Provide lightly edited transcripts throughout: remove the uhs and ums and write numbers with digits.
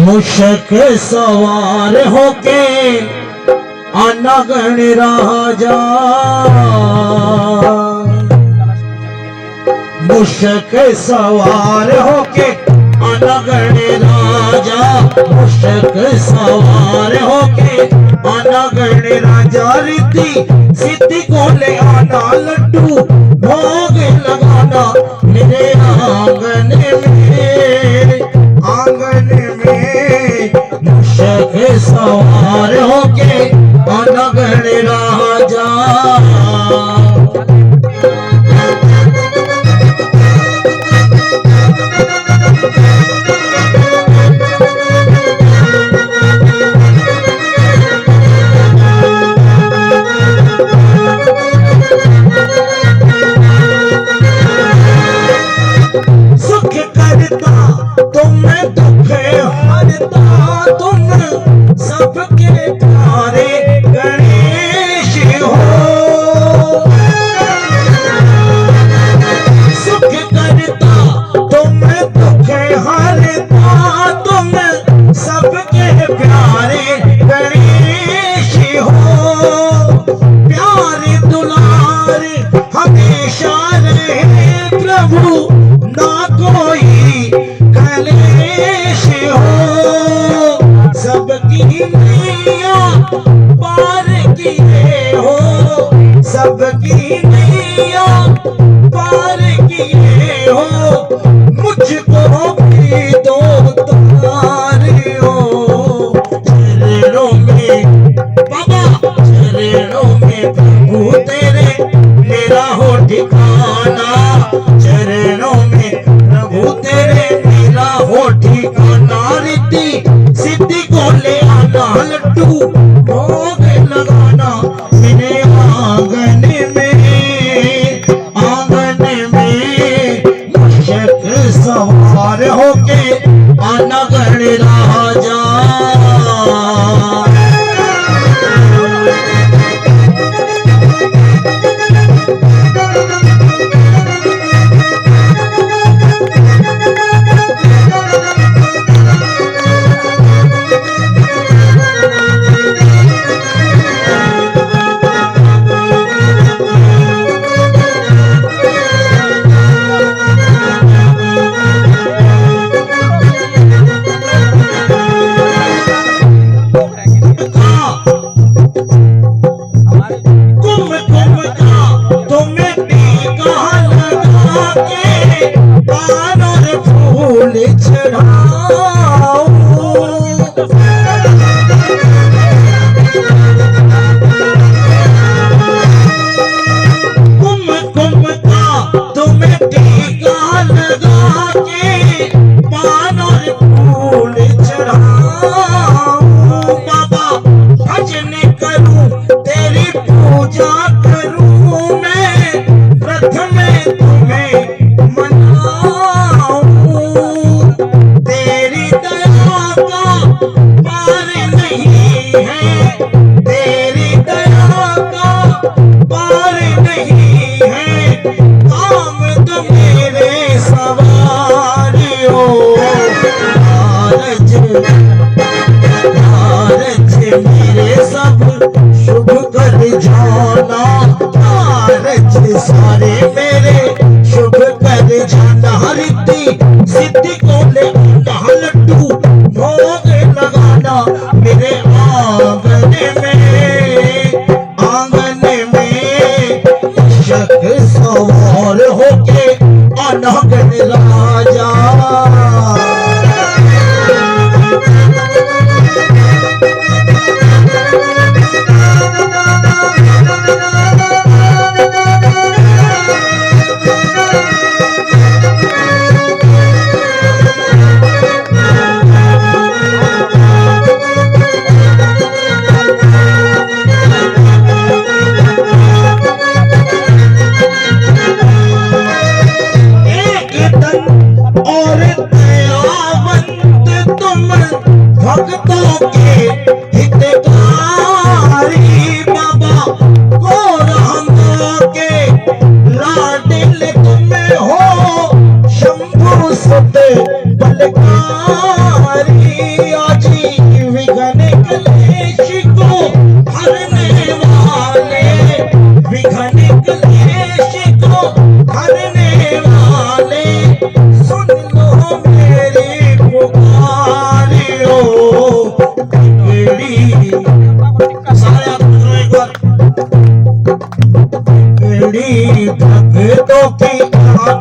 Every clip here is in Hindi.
मुशक सवार होके आना गण राजा, मुशक सवार होके आना गण राजा, मुशक सवार होके आना गण राजा। रिद्धि सिद्धि को ले आना लड्डू भोग लगाना मेरे आंगन में, आंगन में मुशक सवार होके आना गण राजा। सबकी नैया पार किए हो, मुझको भी दो तार हो। चरणों में बाबा, चरणों में प्रभु तेरे मेरा हो ठिकाना, चरणों में प्रभु तेरे मेरा हो ठिकाना। रिद्धि सिद्धि को ले आना लड्डू भोग लगाना मेरे आंगन में, आंगन में मुशक सवार होके आना गण राजा। सारे मेरे शुभ कर जाना। रिद्धि सिद्धि को ले आना लड्डू भोग लगाना मेरे आंगन में, आंगन में मुशक सवार होके आना गण राजा। एक तन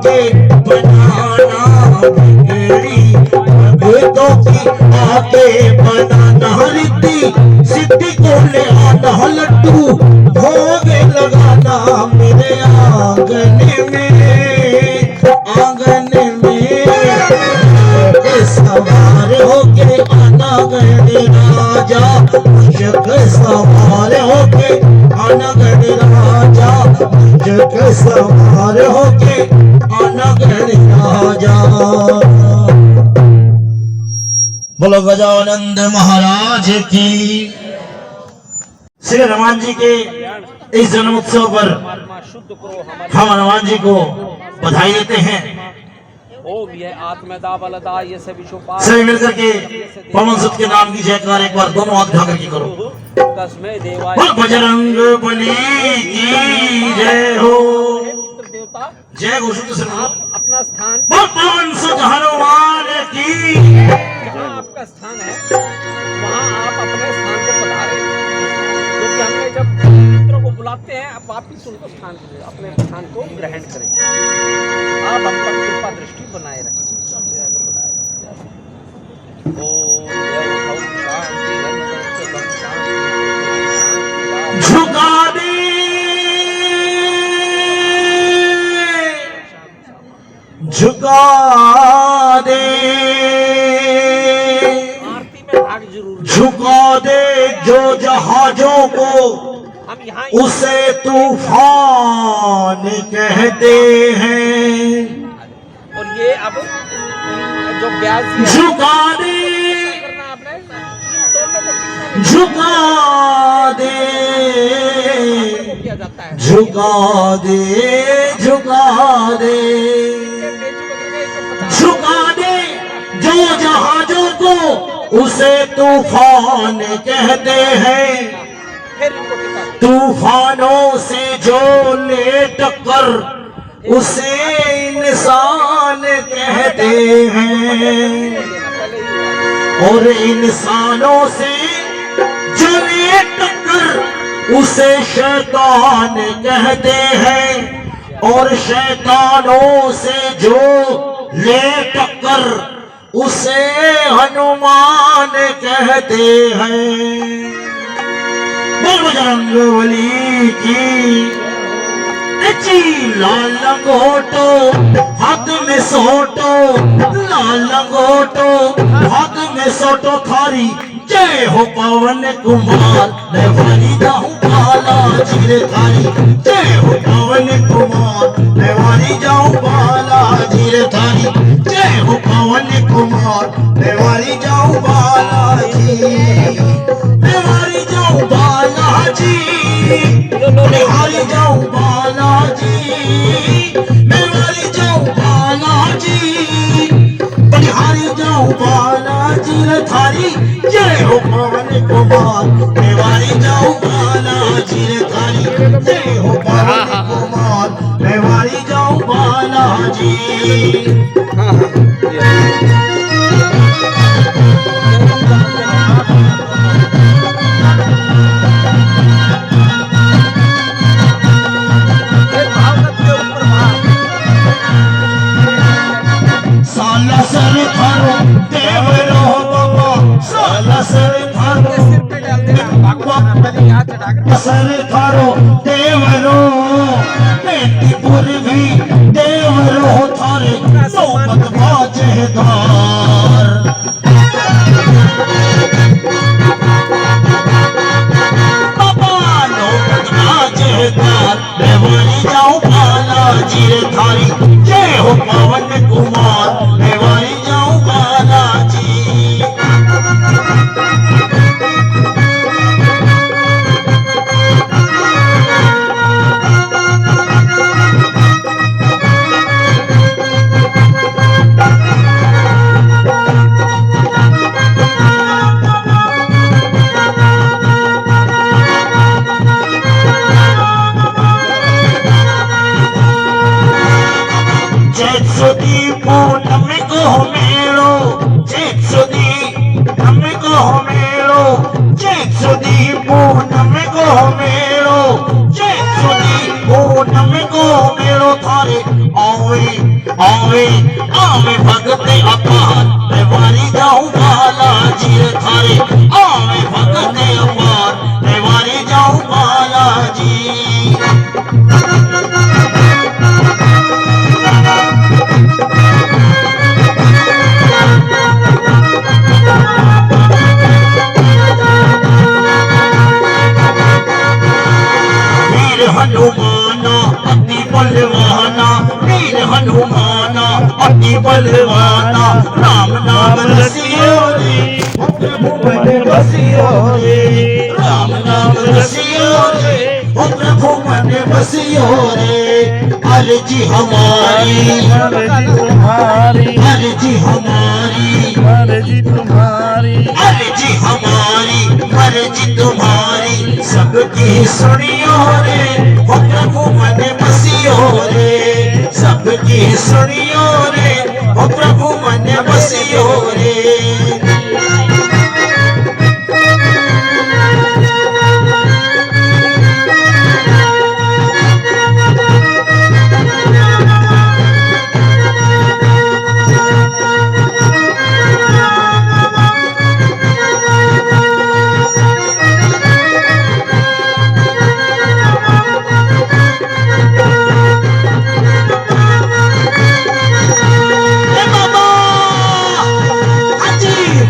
आके बनाना बिगड़ी भक्तों की आके बनाना रिद्धि सिद्धि को ले आना लड्डू भोग लगाना मेरे आंगन में सवार होके आना गढ़ राजा जग सवार होके आना गढ़ राजा जग सवार होके आना गढ़ राजा। बोलो गजानंद महाराज की। श्री हनुमान जी के इस जन्मोत्सव पर हम हनुमान जी को बधाई देते हैं। सभी मिलकर के पवन सुत के नाम की जयकार एक बार दोनों हाथ उठा करके करो। बजरंग बली की जय हो। जय घोषित से अपना स्थान पवन सुत हनुमान की। जहाँ आपका स्थान है वहाँ आप अपने स्थान को पधारे, क्योंकि हमने जब मित्रों को बुलाते हैं आप वापिस उनको स्थान अपने स्थान को ग्रहण करें। आप हम पर कृपा दृष्टि बनाए रखें। झुका दे झुका दे आरती में भाग जरूर झुका दे जो जहाजों को हम यहाँ उसे तूफान कहते हैं। और ये अब जो ब्याज झुका दे करना आपने दोनों को झुका दे किया जाता है। झुका दे झुका दे झुका दे जो जहाजों को उसे तूफान कहते हैं। फिर इनको टिका तूफानों से जो ले टक्कर उसे इंसान कहते हैं। और इंसानों से जो ले टक्कर उसे शैतान कहते हैं। और शैतानों से जो ले टक्कर उसे हनुमान कहते हैं। बजरंग बली की। लाल लंगोटो हाथ में सोटो, लाल लंगोटो हाथ में सोटो थारी जय हो पवन कुमार। मैं वाली जाऊं बाला जीरे थारी जय हो पवन कुमार। मैं वाली जाऊं बाला जीरे थारी जय हो पवन कुमार। मैं वाली जाऊं बाला जी मैं वाली जाऊं बाला जी मैं वाली जाऊं बाला जी मैं वाली जाऊं बाला जी बनिहारी जाऊं बाला जी रे थारी जय हो पवन कुमार। मैं वाली जाऊं बाला जी रे थारी जय हो पवन कुमार। मैं वाली जाऊं बाला जी। साला सर थारो देवरो बाबा साला सर थारो सर थारो देवरो बेटीपुर भी देवरो थारे नौबत बाजेदार। बाबा नौबत बाजेदार। मैं वाली जाऊं बाला जी रे थारी जय हो पवन कुमार। मैं वाली जाऊं बाला जी। पूनम को मेरो चेतसुदी हम को मेरो चेतसुदी पूनम को मेरो चेतसुदी पूनम को मेरो थारे आवे आवे आवे भगत अपार मैं वारी जाऊं बालाजी रे थारे आवे भगत अपार मैं वारी जाऊं बालाजी हनुमाना अति बलवाना वीर हनुमाना अति बलवाना राम नाम रसियो रे प्रभु मन बसियो रे राम नाम रसियो रे प्रभु मन बसियो रे अर्जी हमारी अर्जी हमारी अर्जी तुम्हारी अर्जी हमारी अर्जी तुम्हारी सबकी सुनियो रे ओ प्रभु मन बसियो रे सबकी सुनियो रे ओ प्रभु मन बसियो रे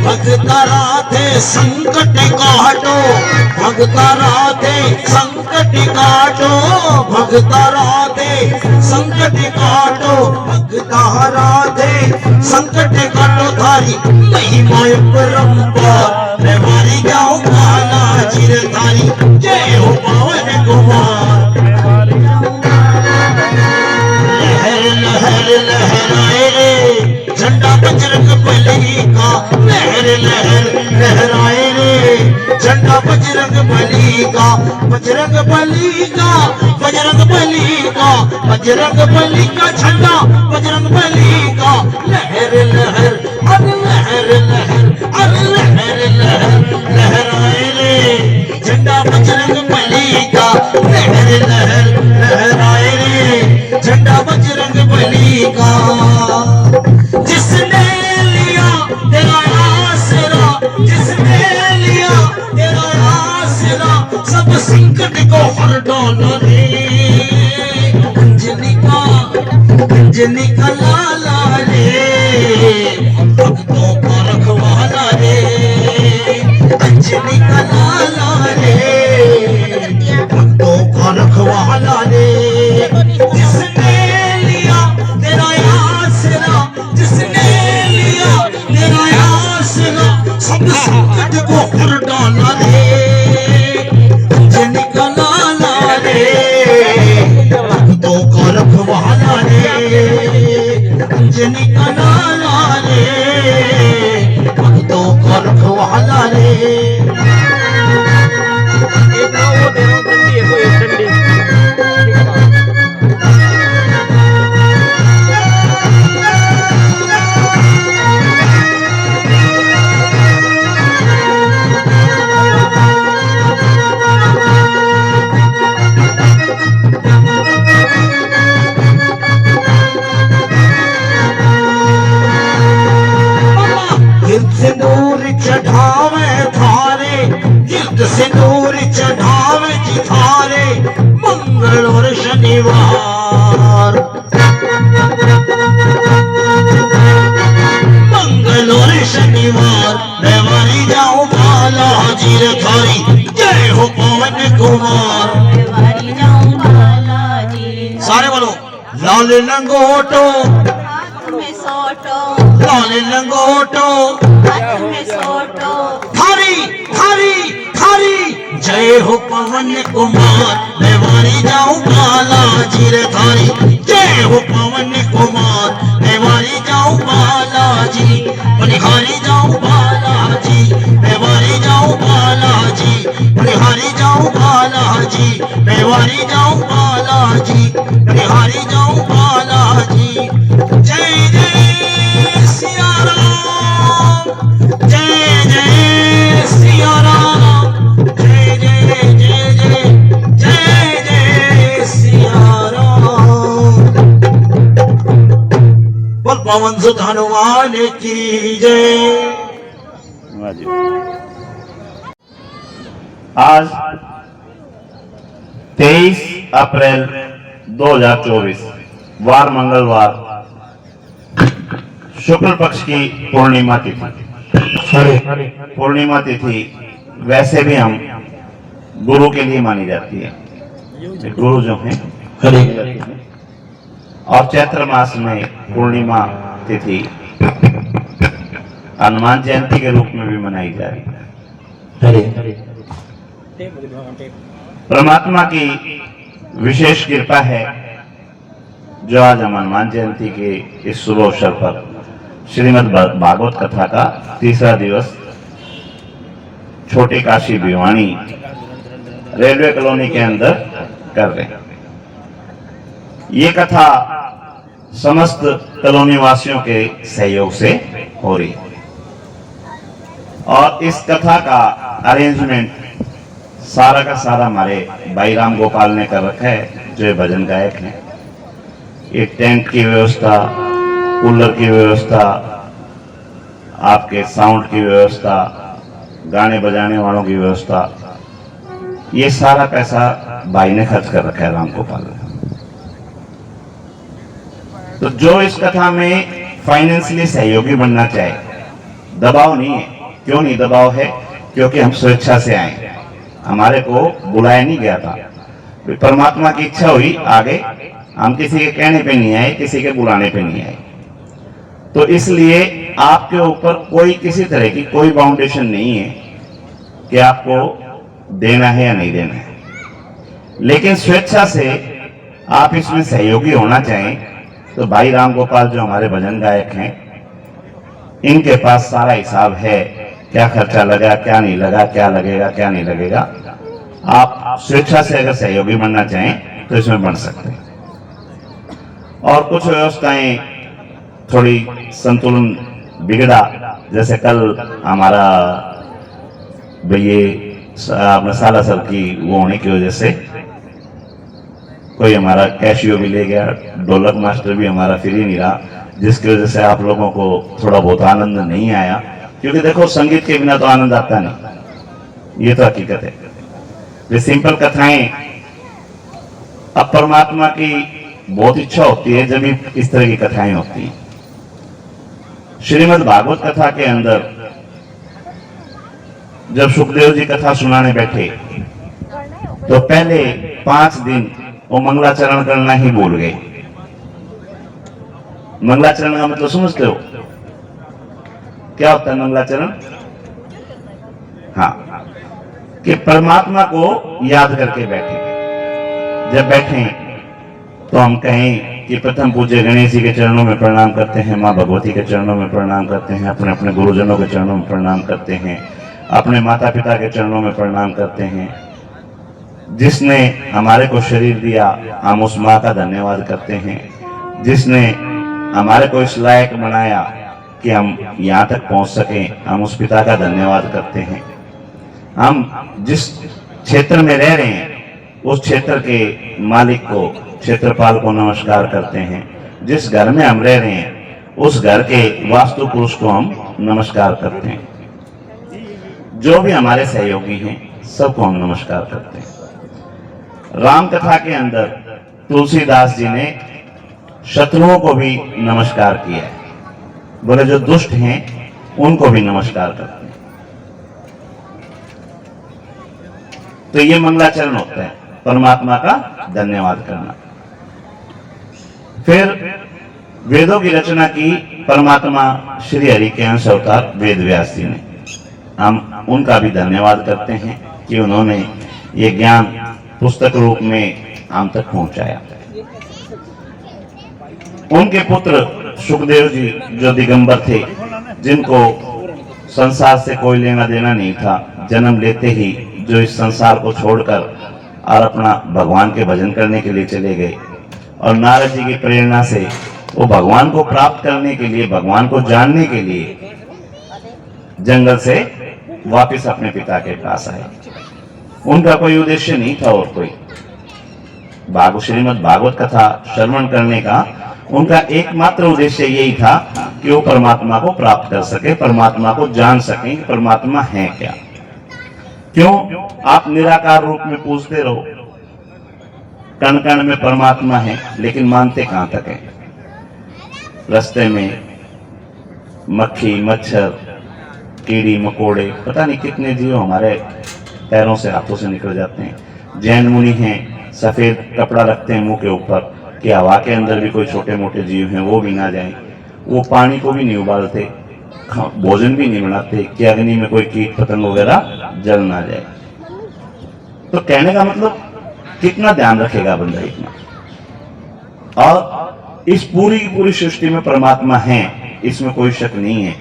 भगता राधे संकट काटो भगता राधे संकट काटो भगता राधे संकट काटो भगता राधे संकट काटो थारी महिमा परंपार मैं वारी जाऊं बालाजी रे थारी जय हो पावन कुमार लहर लहर लहराए रे झंडा बजरंग बली का लहर लहर लहराए रे झंडा बजरंग बली का बजरंग बली का बजरंग बली का बजरंग बली का झंडा बजरंग बली का लहर लहर अरे लहर लहर अरे लहर लहर लहराए रे झंडा बजरंग बली का लहर लहर लहराए रे झंडा बजरंग बली का जिसने लिया तेरा आसरा जिसने लिया तेरा आसरा सब संकट को हर डाला रे अंजनी का लाला रे भक्तों का रखवाला रे अंजनी का लाला रे भक्तों का रखवाला रे जिसने लिया तेरा आसरा जिसने लिया तेरा आसरा सब संकट को हर डाला रे अंजनी का लाला रे भक्तों का रखवाला रे अंजनी का लाला रे भक्तों का रखवाला रे एक ना वो दे रहा हूँ डंडी है कोई एक डंडी सिंदूर चढ़ावे थारे गिरद सिंदूर चढ़ावे जी थारे मंगल और शनिवार मंगल और शनिवार मैं वारी जाऊं बालाजी रे थारी जय हो पवन कुमार सारे बोलो लाल लंगोटो में सोटो लाल लंगोटो में सोटो थारी थारी थारी जय हो पवन कुमार मैं वारी जाऊं बालाजी रे थारी जय हो पवन कुमार मैं वारी जाऊं बालाजी बनिहारी जाऊं बालाजी मैं वारी जाऊं बालाजी बनिहारी जाऊं बालाजी मैं वारी जाऊं बालाजी बनिहारी जाऊं बालाजी जय जय सिया राम जय जय सिया राम जय जय जय जय जय जय सिया राम बोल पवन सुत हनुमान की जय। वाह जी। आज 23 अप्रैल 2024 वार मंगलवार शुक्ल पक्ष की पूर्णिमा तिथि। पूर्णिमा तिथि वैसे भी हम गुरु के लिए मानी जाती है, गुरु जो हैं। और चैत्र मास में पूर्णिमा तिथि हनुमान जयंती के रूप में भी मनाई जा रही है। परमात्मा की विशेष कृपा है जो आज हम हनुमान जयंती के इस शुभ अवसर पर श्रीमद् भागवत कथा का तीसरा दिवस छोटे काशी भिवानी रेलवे कॉलोनी के अंदर कर रहे हैं। ये कथा समस्त कॉलोनी वासियों के सहयोग से हो रही है और इस कथा का अरेंजमेंट सारा का सारा हमारे भाई राम गोपाल ने कर रखा है, जो भजन गायक हैं। एक टेंट की व्यवस्था, कूलर की व्यवस्था, आपके साउंड की व्यवस्था, गाने बजाने वालों की व्यवस्था, ये सारा पैसा भाई ने खर्च कर रखा है, राम गोपाल ने। तो जो इस कथा में फाइनेंशियली सहयोगी बनना चाहे, दबाव नहीं है। क्यों नहीं दबाव है? क्योंकि हम स्वेच्छा से आए, हमारे को बुलाया नहीं गया था। परमात्मा की इच्छा हुई आगे, हम किसी के कहने पे नहीं आए, किसी के बुलाने पे नहीं आए। तो इसलिए आपके ऊपर कोई किसी तरह की कोई बाउंडेशन नहीं है कि आपको देना है या नहीं देना है। लेकिन स्वेच्छा से आप इसमें सहयोगी होना चाहें तो भाई राम गोपाल जो हमारे भजन गायक हैं, इनके पास सारा हिसाब है, क्या खर्चा लगा, क्या नहीं लगा, क्या लगेगा, क्या नहीं लगेगा। आप स्वेच्छा से अगर सहयोगी बनना चाहें तो इसमें बन सकते हैं। और कुछ व्यवस्थाएं थोड़ी संतुलन बिगड़ा, जैसे कल हमारा अपना सालासर की वो होने की वजह से कोई हमारा कैशियो भी ले गया, ढोलक मास्टर भी हमारा फ्री नहीं रहा, जिसकी वजह से आप लोगों को थोड़ा बहुत आनंद नहीं आया। क्योंकि देखो, संगीत के बिना तो आनंद आता नहीं, ये तो हकीकत है। ये सिंपल कथाएं, अब परमात्मा की बहुत इच्छा होती है जब इस तरह की कथाएं होती हैं। श्रीमद् भागवत कथा के अंदर जब सुखदेव जी कथा सुनाने बैठे तो पहले 5 दिन वो मंगलाचरण करना ही भूल गए। मंगलाचरण का मतलब समझते हो? क्या होता है मंगलाचरण? हाँ, कि परमात्मा को याद करके बैठे। जब बैठे तो हम कहें कि प्रथम पूज्य गणेश जी के चरणों में प्रणाम करते हैं, माँ भगवती के चरणों में प्रणाम करते हैं, अपने अपने गुरुजनों के चरणों में प्रणाम करते हैं, अपने माता पिता के चरणों में प्रणाम करते हैं। जिसने हमारे को शरीर दिया, हम उस माँ का धन्यवाद करते हैं। जिसने हमारे को इस लायक बनाया कि हम यहाँ तक पहुँच सकें, हम उस पिता का धन्यवाद करते हैं। हम जिस क्षेत्र में रह रहे हैं उस क्षेत्र के मालिक को, क्षेत्रपाल को नमस्कार करते हैं। जिस घर में हम रह रहे हैं उस घर के वास्तु पुरुष को हम नमस्कार करते हैं। जो भी हमारे सहयोगी हैं सबको हम नमस्कार करते हैं। राम कथा के अंदर तुलसीदास जी ने शत्रुओं को भी नमस्कार किया है, बोले जो दुष्ट हैं उनको भी नमस्कार करते हैं। तो ये मंगलाचरण होता है, परमात्मा का धन्यवाद करना। फिर वेदों की रचना की परमात्मा श्री हरि के अंश अवतार वेद व्यास जी ने, हम उनका भी धन्यवाद करते हैं कि उन्होंने ये ज्ञान पुस्तक रूप में हम तक पहुंचाया। उनके पुत्र सुखदेव जी जो दिगंबर थे, जिनको संसार से कोई लेना देना नहीं था, जन्म लेते ही जो इस संसार को छोड़कर और अपना भगवान के भजन करने के लिए चले गए, और नारद जी की प्रेरणा से वो भगवान को प्राप्त करने के लिए, भगवान को जानने के लिए जंगल से वापस अपने पिता के पास आए। उनका कोई उद्देश्य नहीं था और कोई, श्रीमद् भागवत कथा श्रवण करने का उनका एकमात्र उद्देश्य यही था कि वो परमात्मा को प्राप्त कर सके, परमात्मा को जान सकें कि परमात्मा है क्या। क्यों आप निराकार रूप में पूछते रहो, कण कण में परमात्मा है, लेकिन मानते कहां तक है। रास्ते में मक्खी, मच्छर, कीड़ी मकोड़े, पता नहीं कितने जीव हमारे पैरों से, हाथों से निकल जाते हैं। जैन मुनि हैं, सफेद कपड़ा रखते हैं मुंह के ऊपर कि हवा के अंदर भी कोई छोटे मोटे जीव हैं वो भी ना जाएं। वो पानी को भी नहीं उबालते, भोजन भी नहीं बनाते कि अग्नि में कोई कीट पतंग वगैरह जल ना जाए। तो कहने का मतलब कितना ध्यान रखेगा बंदा इतना। और इस पूरी की पूरी सृष्टि में परमात्मा है, इसमें कोई शक नहीं है।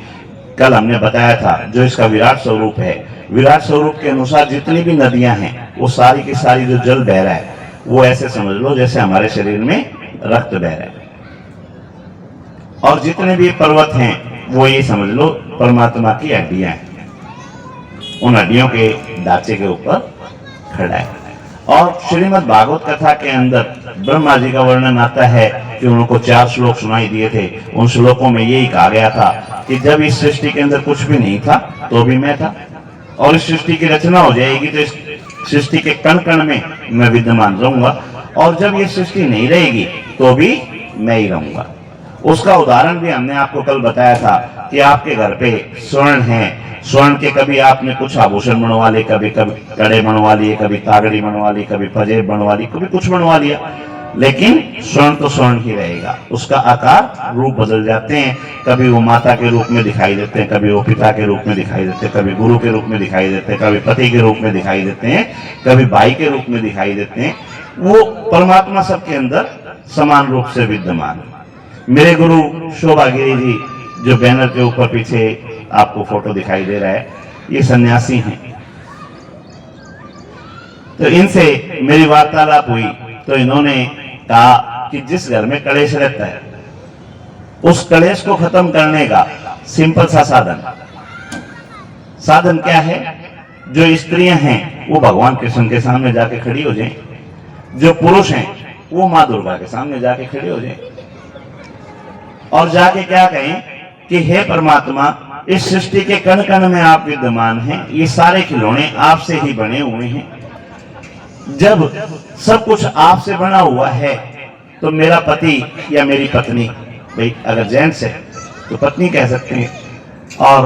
कल हमने बताया था जो इसका विराट स्वरूप है, विराट स्वरूप के अनुसार जितनी भी नदियां हैं वो सारी की सारी जो जल बह रहा है वो ऐसे समझ लो जैसे हमारे शरीर में रक्त बह रहा है। और जितने भी पर्वत हैं वो ये समझ लो परमात्मा की हड्डियां हैं, उन हड्डियों के ढांचे के ऊपर खड़ा है। और श्रीमद् भागवत कथा के अंदर ब्रह्मा जी का वर्णन आता है कि उनको 4 श्लोक सुनाई दिए थे। उन श्लोकों में यही कहा गया था कि जब इस सृष्टि के अंदर कुछ भी नहीं था तो भी मैं था, और इस सृष्टि की रचना हो जाएगी तो इस सृष्टि के कण कण में मैं विद्यमान रहूंगा, और जब ये सृष्टि नहीं रहेगी तो भी मैं ही रहूंगा। उसका उदाहरण भी हमने आपको कल बताया था कि आपके घर पे स्वर्ण है, स्वर्ण के कभी आपने कुछ आभूषण बनवा लिए, कभी कभी कड़े बनवा लिए, कभी तागड़ी बनवा ली, कभी पजेब बनवा ली, कभी कुछ बनवा लिया, लेकिन स्वर्ण तो स्वर्ण ही रहेगा। उसका आकार रूप बदल जाते हैं, कभी वो माता के रूप में दिखाई देते हैं, कभी वो पिता के रूप में दिखाई देते हैं, कभी गुरु के रूप में दिखाई देते हैं, कभी पति के रूप में दिखाई देते हैं, कभी भाई के रूप में दिखाई देते हैं। वो परमात्मा सबके अंदर समान रूप से विद्यमान है। मेरे गुरु शोभागिरी जी जो बैनर के ऊपर पीछे आपको फोटो दिखाई दे रहा है, ये सन्यासी हैं। तो इनसे मेरी वार्तालाप हुई तो इन्होंने कहा कि जिस घर में कलेश रहता है उस कलेश को खत्म करने का सिंपल सा साधन क्या है। जो स्त्रियां हैं वो भगवान कृष्ण के सामने जाके खड़ी हो जाएं, जो पुरुष हैं वो माँ दुर्गा के सामने जाके खड़े हो जाएं और जाके क्या कहें कि हे परमात्मा, इस सृष्टि के कण कण में आप विद्यमान हैं, ये सारे खिलौने आपसे ही बने हुए हैं। जब सब कुछ आपसे बना हुआ है तो मेरा पति या मेरी पत्नी, भाई अगर जेंट्स है तो पत्नी कह सकते हैं और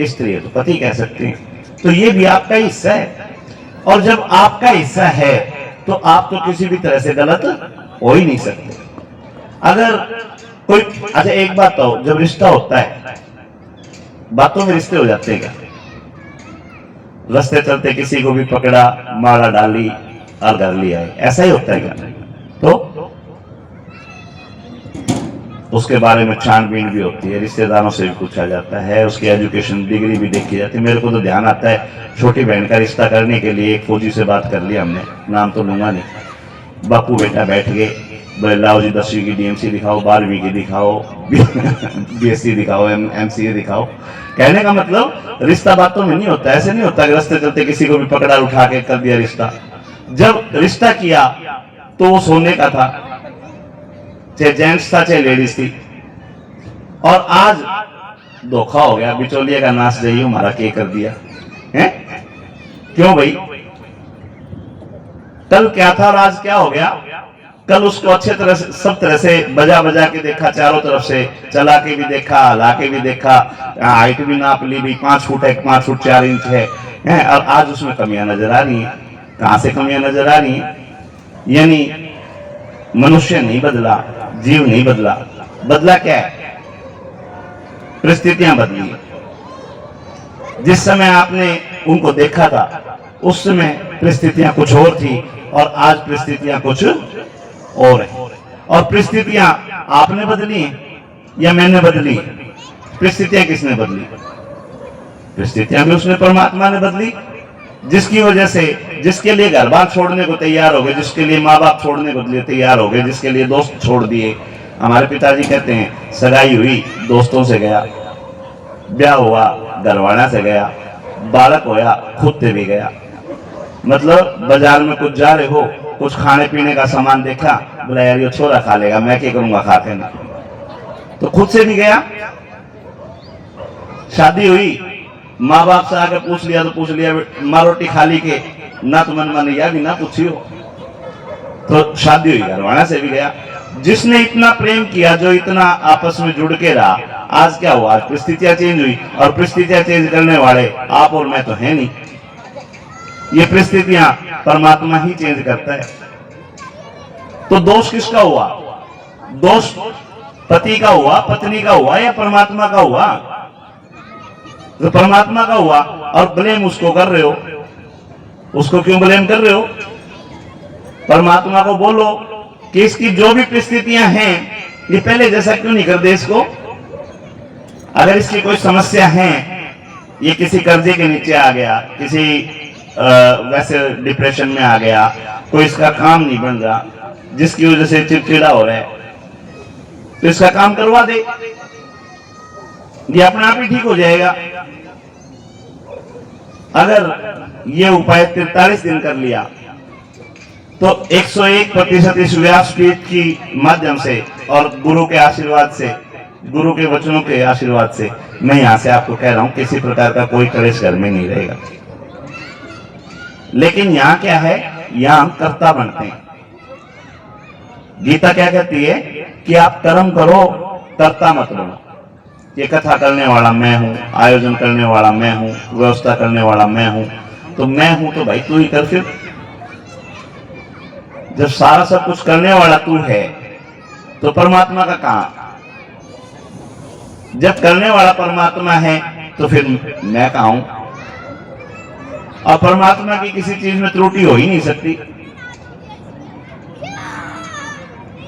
स्त्री है तो पति कह सकते हैं, तो ये भी आपका हिस्सा है। और जब आपका हिस्सा है तो आप तो किसी भी तरह से गलत हो ही नहीं सकते। अगर कोई, अच्छा एक बात तो, जब रिश्ता होता है बातों में रिश्ते हो जाते हैं क्या? रास्ते चलते किसी को भी पकड़ा, माला डाली और घर ले आए, ऐसा ही होता है क्या? तो उसके बारे में छानबीन भी होती है, रिश्तेदारों से भी पूछा जाता है, उसकी एजुकेशन डिग्री भी देखी जाती है। मेरे को तो ध्यान आता है, छोटी बहन का रिश्ता करने के लिए एक फौजी से बात कर लिया हमने, नाम तो लूंगा नहीं। बापू बेटा बैठ गए, बोले लाओ जी 10वीं की DMC दिखाओ, 12वीं की दिखाओ, BSc दिखाओ, MCA दिखाओ। कहने का मतलब रिश्ता बातों में नहीं होता, ऐसे नहीं होता कि रास्ते चलते किसी को भी पकड़ा उठा के कर दिया रिश्ता। जब रिश्ता किया तो वो सोने का था, चाहे जेंट्स था चाहे लेडीज थी। और आज धोखा हो गया, बिचौलिए का नाश जाइए हमारा के कर दिया है। क्यों भाई? कल क्या था और आज क्या हो गया? कल उसको अच्छे तरह से, सब तरह से बजा बजा के देखा, चारों तरफ से चला के भी देखा, हला के भी देखा, हाइट भी नाप ली भी, 5 फुट है, 5 फुट 4 इंच है। और आज उसमें कमियां नजर आ रही हैं। कहां से कमियां नजर आ रही हैं? यानी मनुष्य नहीं बदला, जीव नहीं बदला, बदला क्या है? परिस्थितियां बदली। जिस समय आपने उनको देखा था उस समय परिस्थितियां कुछ और थी और आज परिस्थितियां कुछ और है। और परिस्थितियां आपने बदली या मैंने बदली? परिस्थितियां किसने बदली? परिस्थितियां भी उसने परमात्मा ने बदली, जिसकी वजह से, जिसके लिए घर बार छोड़ने को तैयार हो गए, जिसके लिए माँ बाप छोड़ने को तैयार हो गए, जिसके लिए दोस्त छोड़ दिए। हमारे पिताजी कहते हैं सगाई हुई दोस्तों से गया, ब्याह हुआ घरवाड़ा से गया, बालक होया खुद से भी गया। मतलब बाजार में कुछ जा रहे हो कुछ खाने पीने का सामान देखा, बोला यार ये छोरा खा लेगा, मैं क्या करूंगा खा के ना, तो खुद से नहीं गया। शादी हुई, माँ बाप से आके पूछ लिया तो पूछ लिया, माँ रोटी खा ली के ना, तो मन मानी यार ना पूछियो, तो शादी हुई, घरवाना से भी गया। जिसने इतना प्रेम किया, जो इतना आपस में जुड़ के रहा, आज क्या हुआ, आज परिस्थितियां चेंज हुई, और परिस्थितियां चेंज करने वाले आप और मैं तो है नहीं, ये परिस्थितियां परमात्मा ही चेंज करता है। तो दोष किसका हुआ? दोष पति का हुआ, पत्नी का हुआ, या परमात्मा का हुआ? तो परमात्मा का हुआ, और ब्लेम उसको कर रहे हो। उसको क्यों ब्लेम कर रहे हो? परमात्मा को बोलो कि इसकी जो भी परिस्थितियां हैं, ये पहले जैसा क्यों नहीं कर दे इसको। अगर इसकी कोई समस्या है, ये किसी कर्जे के नीचे आ गया, किसी वैसे डिप्रेशन में आ गया, कोई इसका काम नहीं बन रहा, जिसकी वजह से चिड़चिड़ा हो रहा है, तो इसका काम करवा दे, ये अपने आप ही ठीक हो जाएगा। अगर ये उपाय 43 दिन कर लिया, तो 101% इस व्यासपीठ की माध्यम से और गुरु के आशीर्वाद से, गुरु के वचनों के आशीर्वाद से, मैं यहां से आपको कह रहा हूं, किसी प्रकार का कोई कलेश घर में नहीं रहेगा। लेकिन यहां क्या है, यहां हम कर्ता बनते हैं। गीता क्या कहती है कि आप कर्म करो, कर्ता मत बनो। ये कथा करने वाला मैं हूं, आयोजन करने वाला मैं हूं, व्यवस्था करने वाला मैं हूं, तो मैं हूं तो भाई तू ही कर। फिर जब सारा सब कुछ करने वाला तू है, तो परमात्मा का कहां? जब करने वाला परमात्मा है, तो फिर मैं कहां हूं? और परमात्मा की किसी चीज में त्रुटि हो ही नहीं सकती।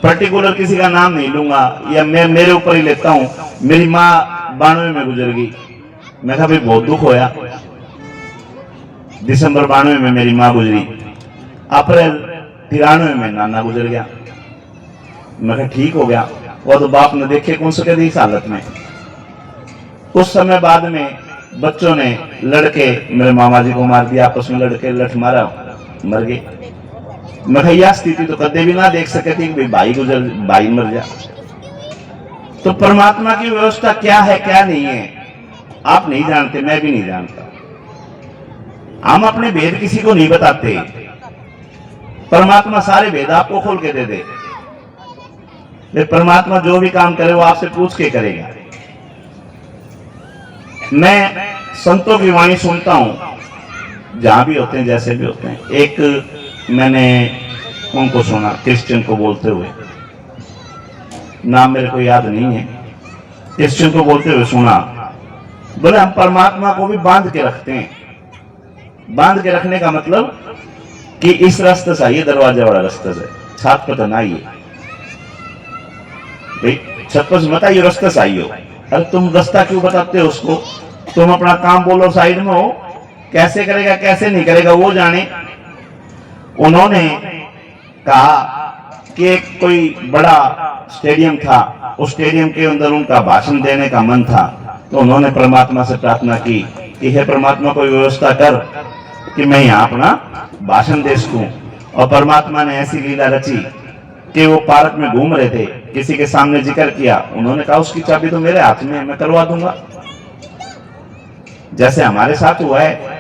पर्टिकुलर किसी का नाम नहीं लूंगा, या मैं मेरे ऊपर ही लेता हूं। मेरी माँ 92 में गुजर गई, मैं कहा भाई बहुत दुख होया, दिसंबर 92 में मेरी माँ गुजरी, अप्रैल 93 में नाना गुजर गया। मैं कहा ठीक हो गया, वो तो बाप ने देखे कौन सके दी इस हालत में। कुछ समय बाद में बच्चों ने लड़के मेरे मामा जी को मार दिया, आपस में लड़के लठ मारा, मर गए। मैं यह स्थिति तो कदे भी ना देख सके थी कि भाई गुजर, भाई मर जा। तो परमात्मा की व्यवस्था क्या है क्या नहीं है आप नहीं जानते, मैं भी नहीं जानता। हम अपने भेद किसी को नहीं बताते, परमात्मा सारे भेद आपको खोल के दे दे। परमात्मा जो भी काम करे वो आपसे पूछ के करेगा। मैं संतों की वाणी सुनता हूं, जहां भी होते हैं, जैसे भी होते हैं। एक मैंने उनको सुना, क्रिश्चियन को बोलते हुए, नाम मेरे को याद नहीं है, क्रिश्चियन को बोलते हुए सुना, बोले हम परमात्मा को भी बांध के रखते हैं। बांध के रखने का मतलब कि इस रास्ते से आइए, दरवाजे वाला रास्ते से, छत पर तो ना आइए भाई, छत पर मत आइए, रास्ते से आइए। अरे तुम रास्ता क्यों बताते हो उसको? तुम अपना काम बोलो, साइड में हो, कैसे करेगा कैसे नहीं करेगा वो जाने। उन्होंने कहा कि एक कोई बड़ा स्टेडियम था, उस स्टेडियम के अंदर उनका भाषण देने का मन था, तो उन्होंने परमात्मा से प्रार्थना की कि हे परमात्मा कोई व्यवस्था कर कि मैं यहाँ अपना भाषण दे सकूं। और परमात्मा ने ऐसी लीला रची कि वो पार्क में घूम रहे थे, किसी के सामने जिक्र किया, उन्होंने कहा उसकी चाबी तो मेरे हाथ में है, मैं करवा दूंगा। जैसे हमारे साथ हुआ है,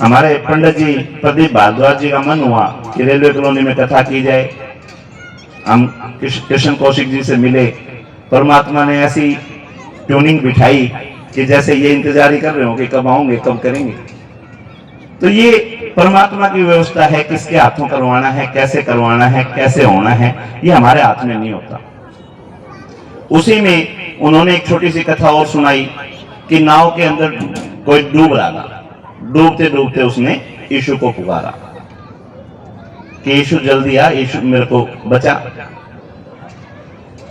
हमारे पंडित जी प्रदीप भारद्वाज जी का मन हुआ कि रेलवे कॉलोनी में कथा की जाए। हम कृष्ण कौशिक जी से मिले, परमात्मा ने ऐसी ट्यूनिंग बिठाई कि जैसे ये इंतजार ही कर रहे हो कि कब आओगे कब करेंगे। तो ये परमात्मा की व्यवस्था है, किसके हाथों करवाना है, कैसे करवाना है, कैसे होना है, ये हमारे हाथ में नहीं होता। उसी में उन्होंने एक छोटी सी कथा और सुनाई कि नाव के अंदर कोई डूब रहा था, डूबते डूबते उसने यीशु को पुकारा कि यीशु जल्दी आ, यीशु मेरे को बचा।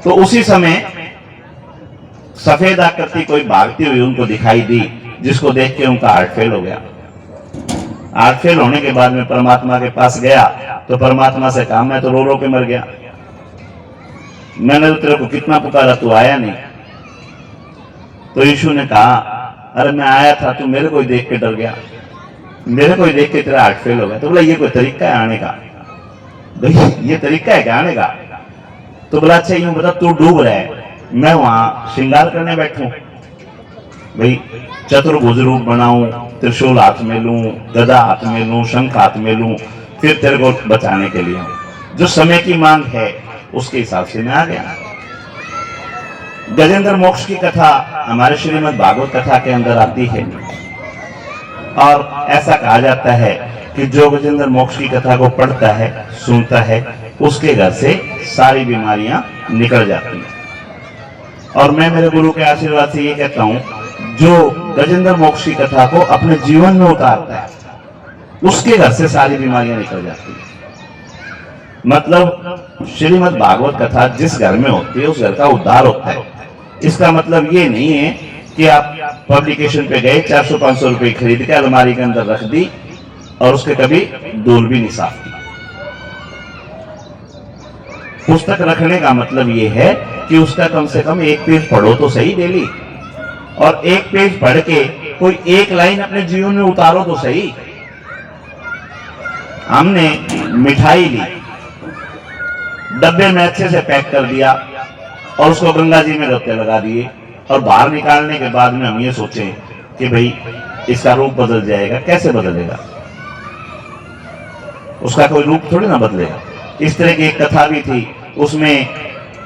तो उसी समय सफेद आकृति कोई भागती हुई उनको दिखाई दी, जिसको देख के उनका हार्ट फेल हो गया। हार्ट फेल होने के बाद में परमात्मा के पास गया, तो परमात्मा से कहा मैं तो रो रो के मर गया, मैंने तो तेरे को कितना पुकारा, तू आया नहीं। तो यीशु ने कहा अरे मैं आया था, तू मेरे को ही देख के डर गया, मेरे को ही देख के तेरा हार्ट फेल हो गया। तो बोला ये कोई तरीका है आने का? भाई ये तरीका है क्या आने का? तो बोला अच्छा यूं बता, तू डूब रहा है, मैं वहां श्रृंगार करने बैठूं, भाई चतुर्भुज रूप बनाऊं, त्रिशूल हाथ में लूं, गदा हाथ में लूं, शंख हाथ में लूं, फिर तेरे को बचाने के लिए जो समय की मांग है उसके हिसाब से मैं आ गया। गजेंद्र मोक्ष की कथा हमारे श्रीमद् भागवत कथा के अंदर आती है और ऐसा कहा जाता है कि जो गजेंद्र मोक्ष की कथा को पढ़ता है, सुनता है, उसके घर से सारी बीमारियां निकल जाती हैं। और मैं मेरे गुरु के आशीर्वाद से ये कहता हूं, जो गजेंद्र मोक्ष की कथा को अपने जीवन में उतारता है उसके घर से सारी बीमारियां निकल जाती हैं। मतलब श्रीमद् भागवत कथा जिस घर में होती है उस घर का उद्धार होता है। इसका मतलब ये नहीं है कि आप पब्लिकेशन पे गए, 400-500 रुपए खरीद के अलमारी के अंदर रख दी और उसके कभी धूल भी नहीं साफ की। पुस्तक रखने का मतलब ये है कि उसका कम से कम एक पेज पढ़ो तो सही डेली, और एक पेज पढ़ के कोई एक लाइन अपने जीवन में उतारो तो सही। हमने मिठाई ली, डब्बे में अच्छे से पैक कर दिया और उसको गंगा जी में रत्ते लगा दिए, और बाहर निकालने के बाद में हम ये सोचे कि भाई इसका रूप बदल जाएगा। कैसे बदलेगा? उसका कोई रूप थोड़ी ना बदलेगा। इस तरह की एक कथा भी थी, उसमें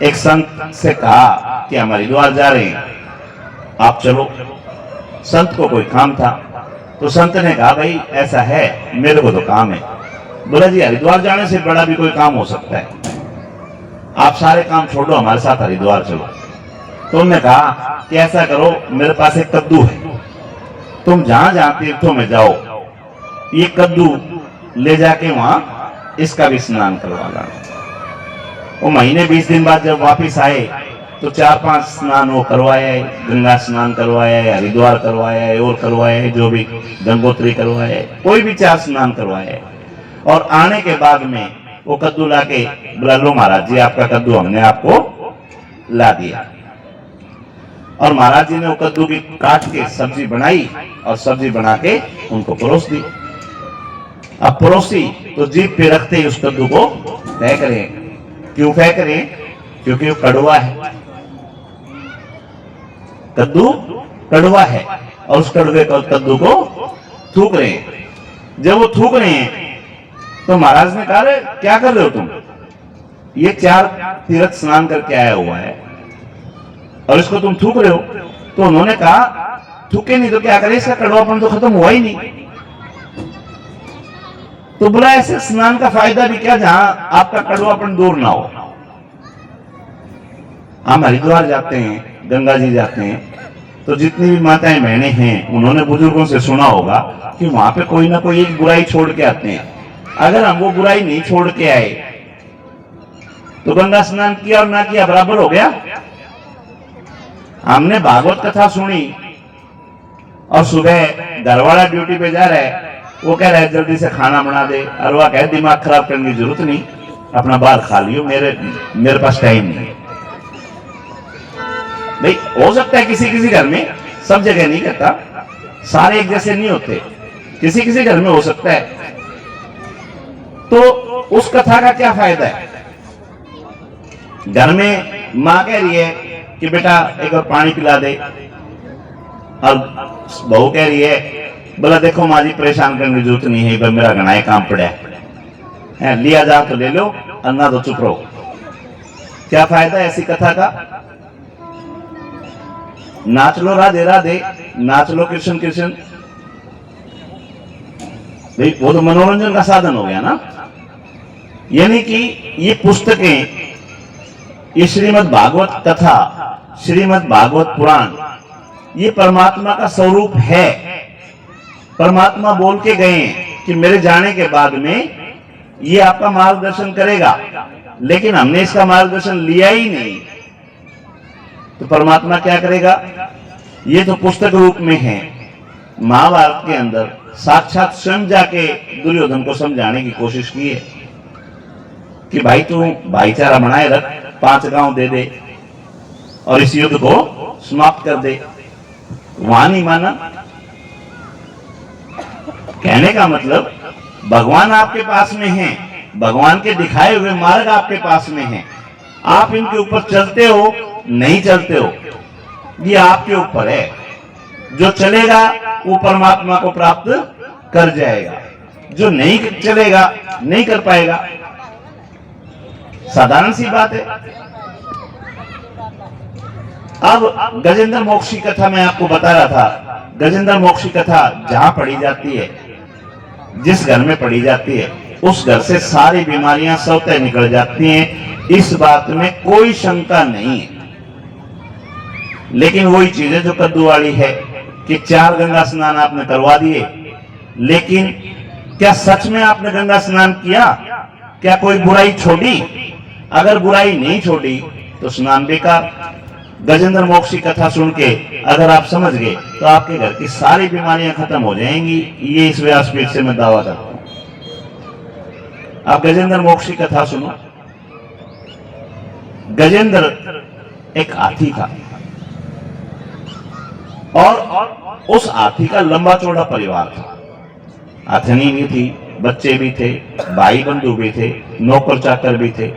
एक संत से कहा कि हम हरिद्वार जा रहे हैं, आप चलो। संत को कोई काम था, तो संत ने कहा भाई ऐसा है, मेरे को तो काम है। बोला जी हरिद्वार जाने से बड़ा भी कोई काम हो सकता है, आप सारे काम छोड़ो, हमारे साथ हरिद्वार चलो। तो उन्होंने कहा कि ऐसा करो, मेरे पास एक कद्दू है, तुम जहां जहां तीर्थों में जाओ ये कद्दू ले जाके वहां इसका भी स्नान करवा लाना। वो महीने 20 दिन बाद जब वापिस आए तो 4-5 स्नान वो करवाया है, गंगा स्नान करवाया है, हरिद्वार करवाया है, और करवाया है, जो भी गंगोत्री करवाया है, कोई भी 4 स्नान करवाया है। और आने के बाद में वो कद्दू लाके बोला, लो महाराज जी आपका कद्दू हमने आपको ला दिया। और महाराज जी ने वो कद्दू की काट के सब्जी बनाई और सब्जी बना के उनको परोस दी। अब परोसी तो जीभ पे रखते ही उस कद्दू को फेंक रहे हैं। क्यों फेंक रहे हैं? क्योंकि वो कड़वा है, कद्दू कड़वा है, और उस कड़वे कद्दू को थूक रहे हैं। जब वो थूक रहे हैं तो महाराज ने कहा, क्या कर रहे हो तुम? ये 4 तीर्थ स्नान करके आया हुआ है और इसको तुम थूक रहे हो। तो उन्होंने कहा थूके नहीं तो क्या करें, इसका कड़वापन तो खत्म हुआ ही नहीं। तो बोला ऐसे स्नान का फायदा भी क्या जहां आपका कड़वापन दूर ना हो। हम हरिद्वार जाते हैं, गंगा जी जाते हैं, तो जितनी भी माताएं बहनें हैं उन्होंने बुजुर्गों से सुना होगा कि वहां पे कोई ना कोई एक बुराई छोड़ के आते हैं। अगर हम वो बुराई नहीं छोड़ के आए तो गंगा स्नान किया और ना किया बराबर हो गया। हमने भागवत कथा सुनी और सुबह घरवाला ड्यूटी पे जा रहा है, वो कह रहा है जल्दी से खाना बना दे, और वह कह दिमाग खराब करने की जरूरत नहीं, अपना बाहर खा लियो, मेरे पास टाइम नहीं है। भाई हो सकता है किसी किसी घर में, सब जगह नहीं करता, सारे एक जैसे नहीं होते, किसी किसी घर में हो सकता है। तो उस कथा का क्या फायदा है? घर में मां कह रही है कि बेटा एक और पानी पिला दे, और बहू कह रही है बोला देखो माँ जी परेशान करने की जरूरत नहीं है, मेरा घना काम पड़ा है, लिया जा तो ले लो, अन्ना तो चुप रहो। क्या फायदा ऐसी कथा का? नाच लो राधे राधे, नाच लो कृष्ण कृष्ण, भाई वो तो मनोरंजन का साधन हो गया ना। यानी कि ये पुस्तकें, ये श्रीमद् भागवत कथा, श्रीमद् भागवत पुराण, ये परमात्मा का स्वरूप है। परमात्मा बोल के गए कि मेरे जाने के बाद में ये आपका मार्गदर्शन करेगा, लेकिन हमने इसका मार्गदर्शन लिया ही नहीं, तो परमात्मा क्या करेगा? ये तो पुस्तक रूप में है। महाभारत के अंदर साक्षात स्वयं जाके दुर्योधन को समझाने की कोशिश की है कि भाई तू भाईचारा बनाए रख, 5 गांव दे दे और इस युद्ध को समाप्त कर दे। वहां नहीं माना। कहने का मतलब भगवान आपके पास में हैं, भगवान के दिखाए हुए मार्ग आपके पास में है, आप इनके ऊपर चलते हो नहीं चलते हो, ये आपके ऊपर है। जो चलेगा वो परमात्मा को प्राप्त कर जाएगा, जो नहीं चलेगा नहीं कर पाएगा। साधारण सी बात है। अब गजेंद्र मोक्ष की कथा मैं आपको बता रहा था। गजेंद्र मोक्ष की कथा जहां पढ़ी जाती है, जिस घर में पढ़ी जाती है, उस घर से सारी बीमारियां स्वतः निकल जाती हैं, इस बात में कोई शंका नहीं है। लेकिन वही चीज है जो कद्दू वाली है कि 4 गंगा स्नान आपने करवा दिए, लेकिन क्या सच में आपने गंगा स्नान किया? क्या कोई बुराई छोड़ी? अगर बुराई नहीं छोड़ी तो स्नान बेकार। गजेंद्र मोक्ष की कथा सुन के अगर आप समझ गए तो आपके घर की सारी बीमारियां खत्म हो जाएंगी, ये इस व्यासपीठ से मैं दावा करता हूं। आप गजेंद्र मोक्ष की कथा सुनो। गजेंद्र एक हाथी था और उस हाथी का लंबा चौड़ा परिवार था। हाथनी भी थी, बच्चे भी थे, भाई बंधु भी थे, नौकर चाकर भी थे।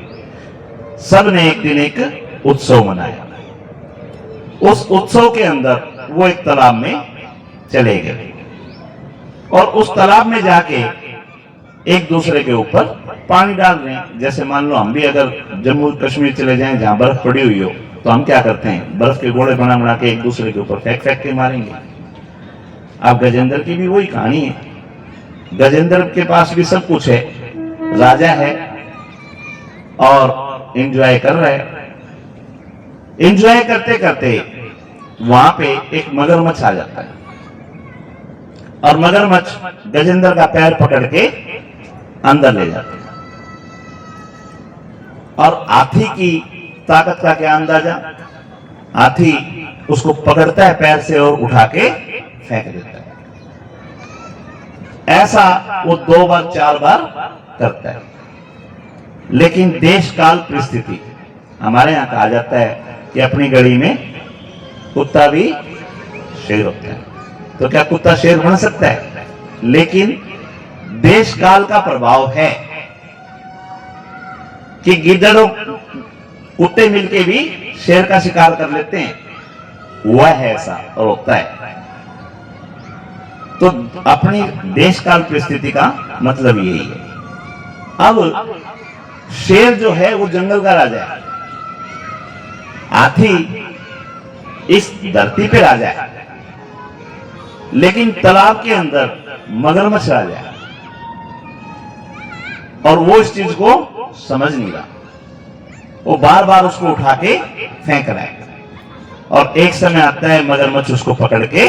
सब ने एक दिन एक उत्सव मनाया। उस उत्सव के अंदर वो एक तालाब में चले गए और उस तालाब में जाके एक दूसरे के ऊपर पानी डाल रहे हैं। जैसे मान लो हम भी अगर जम्मू कश्मीर चले जाएं जहां बर्फ पड़ी हुई हो, तो हम क्या करते हैं, बर्फ के गोले बना बना के एक दूसरे के ऊपर फेंक फेंक के मारेंगे। अब गजेंद्र की भी वही कहानी है। गजेंद्र के पास भी सब कुछ है, राजा है और एंजॉय कर रहा है। एंजॉय करते करते वहां पे एक मगरमच्छ आ जाता है और मगरमच्छ गजेंद्र का पैर पकड़ के अंदर ले जाते हैं। और हाथी की ताकत का क्या अंदाजा, हाथी उसको पकड़ता है पैर से और उठा के फेंक देता है। ऐसा वो 2 बार 4 बार करता है। लेकिन देश काल परिस्थिति, हमारे यहां कहा जाता है कि अपनी गली में कुत्ता भी शेर होता है। तो क्या कुत्ता शेर बन सकता है? लेकिन देश काल का प्रभाव है कि गिद्धड़ों कुत्ते मिलके भी शेर का शिकार कर लेते हैं। वह है ऐसा और होता है। तो अपनी देश काल परिस्थिति का मतलब यही है। अब शेर जो है वो जंगल का राजा है, हाथी इस धरती पे राजा है, लेकिन तालाब के अंदर मगरमच्छ राजा है और वो इस चीज को समझ नहीं रहा। वो बार बार उसको उठा के फेंक रहा है और एक समय आता है मगरमच्छ उसको पकड़ के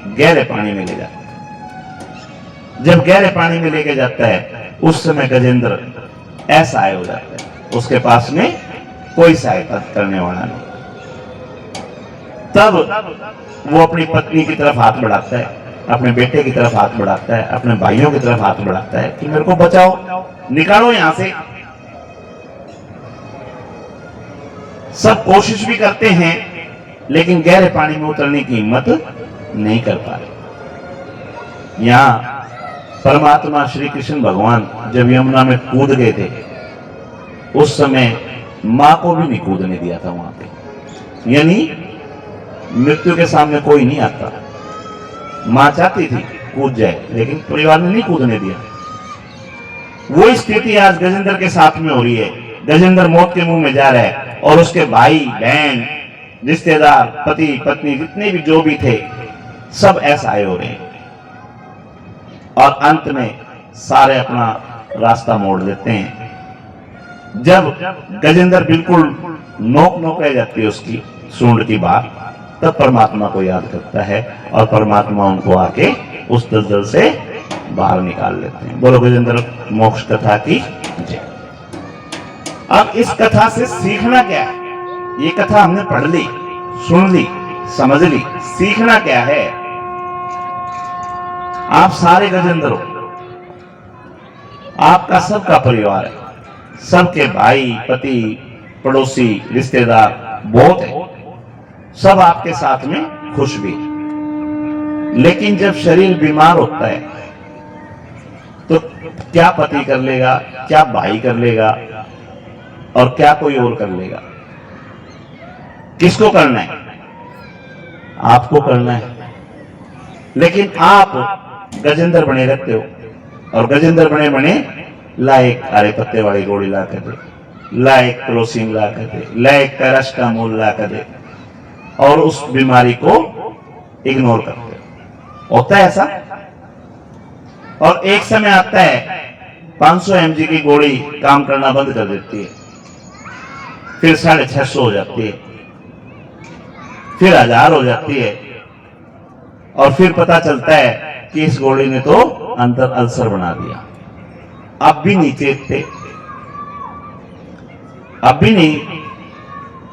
गहरे पानी में ले जाता है। जब गहरे पानी में लेके जाता है उस समय गजेंद्र असहाय हो जाता है, उसके पास में कोई सहायता करने वाला नहीं। तब वो अपनी पत्नी की तरफ हाथ बढ़ाता है, अपने बेटे की तरफ हाथ बढ़ाता है, अपने भाइयों की तरफ हाथ बढ़ाता है कि मेरे को बचाओ, निकालो यहां से। सब कोशिश भी करते हैं लेकिन गहरे पानी में उतरने की हिम्मत नहीं कर पा रहे। यहां परमात्मा श्री कृष्ण भगवान जब यमुना में कूद गए थे, उस समय मां को भी नहीं कूदने दिया था वहां पे। यानी मृत्यु के सामने कोई नहीं आता। मां चाहती थी कूद जाए लेकिन परिवार ने नहीं कूदने दिया। वो स्थिति आज गजेंद्र के साथ में हो रही है। गजेंद्र मौत के मुंह में जा रहा है और उसके भाई बहन रिश्तेदार पति पत्नी जितने भी जो भी थे सब असहाय हो रहे हैं और अंत में सारे अपना रास्ता मोड़ देते हैं। जब गजेंद्र बिल्कुल नोक रह जाती है उसकी सूंड की बात, तब परमात्मा को याद करता है और परमात्मा उनको आके उस दलदल से बाहर निकाल लेते हैं। बोलो गजेंद्र मोक्ष कथा की जय। अब इस कथा से सीखना क्या है? ये कथा हमने पढ़ ली, सुन ली, समझ ली, सीखना क्या है? आप सारे गजेंद्र हो, आपका सबका परिवार है, सबके भाई पति पड़ोसी रिश्तेदार बहुत है, सब आपके साथ में खुश भी है। लेकिन जब शरीर बीमार होता है तो क्या पति कर लेगा, क्या भाई कर लेगा और क्या कोई और कर लेगा? किसको करना है? आपको करना है। लेकिन आप गजेंद्र बने रहते हो, और गजेंद्र बने बने ला एक हरे पत्ते वाली गोली ला कर दे, ला एक क्रोसिन ला कर दे, ला एक पैरास्टामोल ला कर दे, और उस बीमारी को इग्नोर करते हो। होता है ऐसा। और एक समय आता है 500 mg की गोली काम करना बंद कर देती है, फिर 650 हो जाती है, फिर 1000 हो जाती है, और फिर पता चलता है कि इस गोली ने तो अंदर अल्सर बना दिया। अब भी नहीं चेतते, अब भी नहीं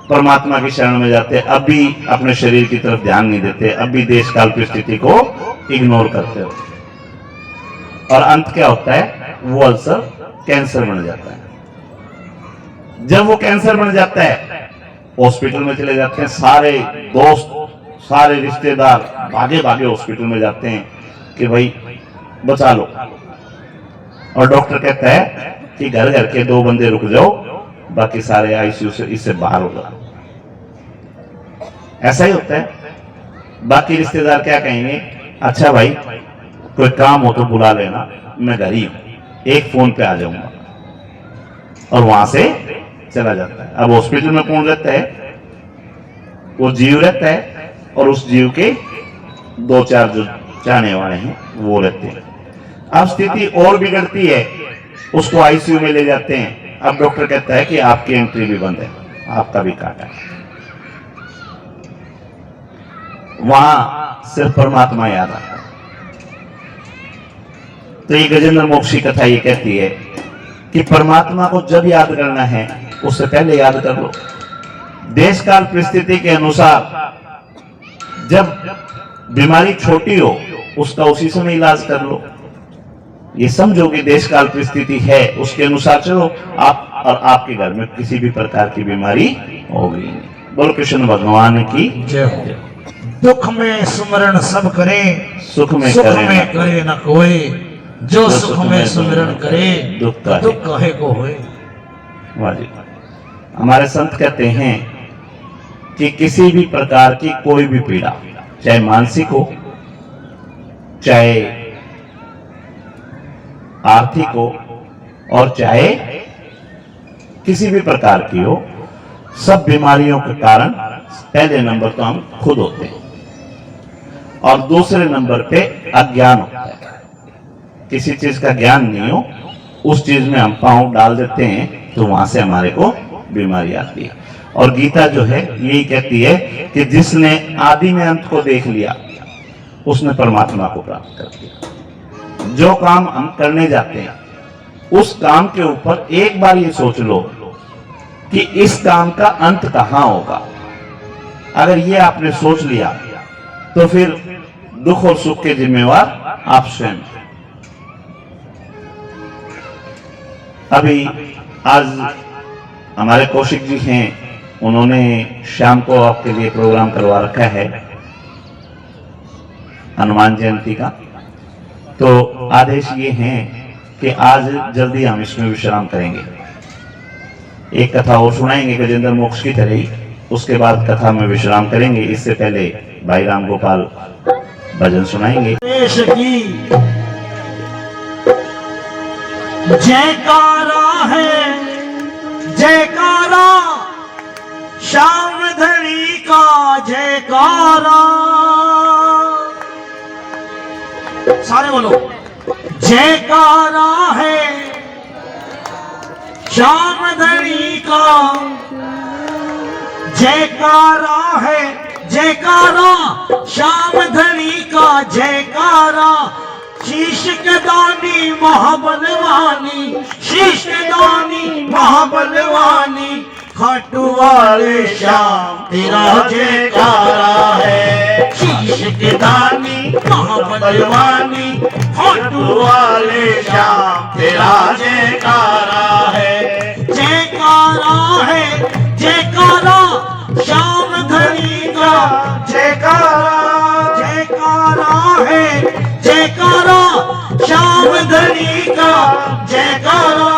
परमात्मा की शरण में जाते, अब भी अपने शरीर की तरफ ध्यान नहीं देते, अब भी देश काल की स्थिति को इग्नोर करते हो। और अंत क्या होता है? वो अल्सर कैंसर बन जाता है। जब वो कैंसर बन जाता है, हॉस्पिटल में चले जाते हैं, सारे दोस्त सारे रिश्तेदार भागे भागे हॉस्पिटल में जाते हैं कि भाई बचा लो। और डॉक्टर कहता है कि घर घर के 2 बंदे रुक जाओ, बाकी सारे आईसीयू से इससे बाहर हो जाओ। ऐसा ही होता है। बाकी रिश्तेदार क्या कहेंगे? अच्छा भाई कोई काम हो तो बुला लेना, मैं घर ही हूं, एक फोन पे आ जाऊंगा, और वहां से चला जाता है। अब हॉस्पिटल में कौन रहता है? वो जीव रहता है, और उस जीव के 2-4 जो चाहने वाले हैं वो रहते हैं। अब स्थिति और बिगड़ती है, उसको आईसीयू में ले जाते हैं। अब डॉक्टर कहता है कि आपकी एंट्री भी बंद है, आपका भी काटा है। वहां सिर्फ परमात्मा याद आता है। तो ये गजेंद्र मोक्ष की कथा ये कहती है कि परमात्मा को जब याद करना है उससे पहले याद कर लो। देश काल परिस्थिति के अनुसार जब बीमारी छोटी हो उसका उसी समय इलाज कर लो। ये समझो कि देश काल परिस्थिति है, उसके अनुसार चलो, आप और आपके घर में किसी भी प्रकार की बीमारी होगी नहीं। बोलो कृष्ण भगवान की जय हो। दुख में सुमरण सब करे, सुख में करे न कोई, जो सुख में सुमिरन करे दुख कहे को होए। वाह जी। हमारे संत कहते हैं कि किसी भी प्रकार की कोई भी पीड़ा, चाहे मानसिक हो, चाहे आर्थिक हो, और चाहे किसी भी प्रकार की हो, सब बीमारियों के कारण पहले नंबर तो हम खुद होते हैं, और दूसरे नंबर पे अज्ञान होता है। किसी चीज का ज्ञान नहीं हो, उस चीज में हम पांव डाल देते हैं तो वहां से हमारे को बीमारी आती है। और गीता जो है यही कहती है कि जिसने आदि में अंत को देख लिया उसने परमात्मा को प्राप्त कर लिया। जो काम हम करने जाते हैं उस काम के ऊपर एक बार ये सोच लो कि इस काम का अंत कहां होगा। अगर ये आपने सोच लिया तो फिर दुख और सुख के जिम्मेवार आप स्वयं। अभी आज हमारे कौशिक जी हैं, उन्होंने शाम को आपके लिए प्रोग्राम करवा रखा है हनुमान जयंती का। तो आदेश ये हैं कि आज जल्दी हम इसमें विश्राम करेंगे। एक कथा और सुनाएंगे गजेंद्र मोक्ष की तरह ही, उसके बाद कथा में विश्राम करेंगे। इससे पहले भाई राम गोपाल भजन सुनाएंगे। देश की जयकारा है, जयकारा श्याम धनी का जयकारा। सारे बोलो जयकारा है श्याम धनी का, जयकारा है, जयकारा श्याम धनी का जयकारा। शीश के दानी महाबलवानी, शीश के दानी महाबलवानी, खाटू वाले श्याम तेरा जयकारा है। शीश के दानी महाबलवानी, खाटू वाले श्याम तेरा जयकारा है। जयकारा है, जयकारा श्याम धनी का जयकारा, जयकारा है, जयकारा श्याम धनी का जयकारा।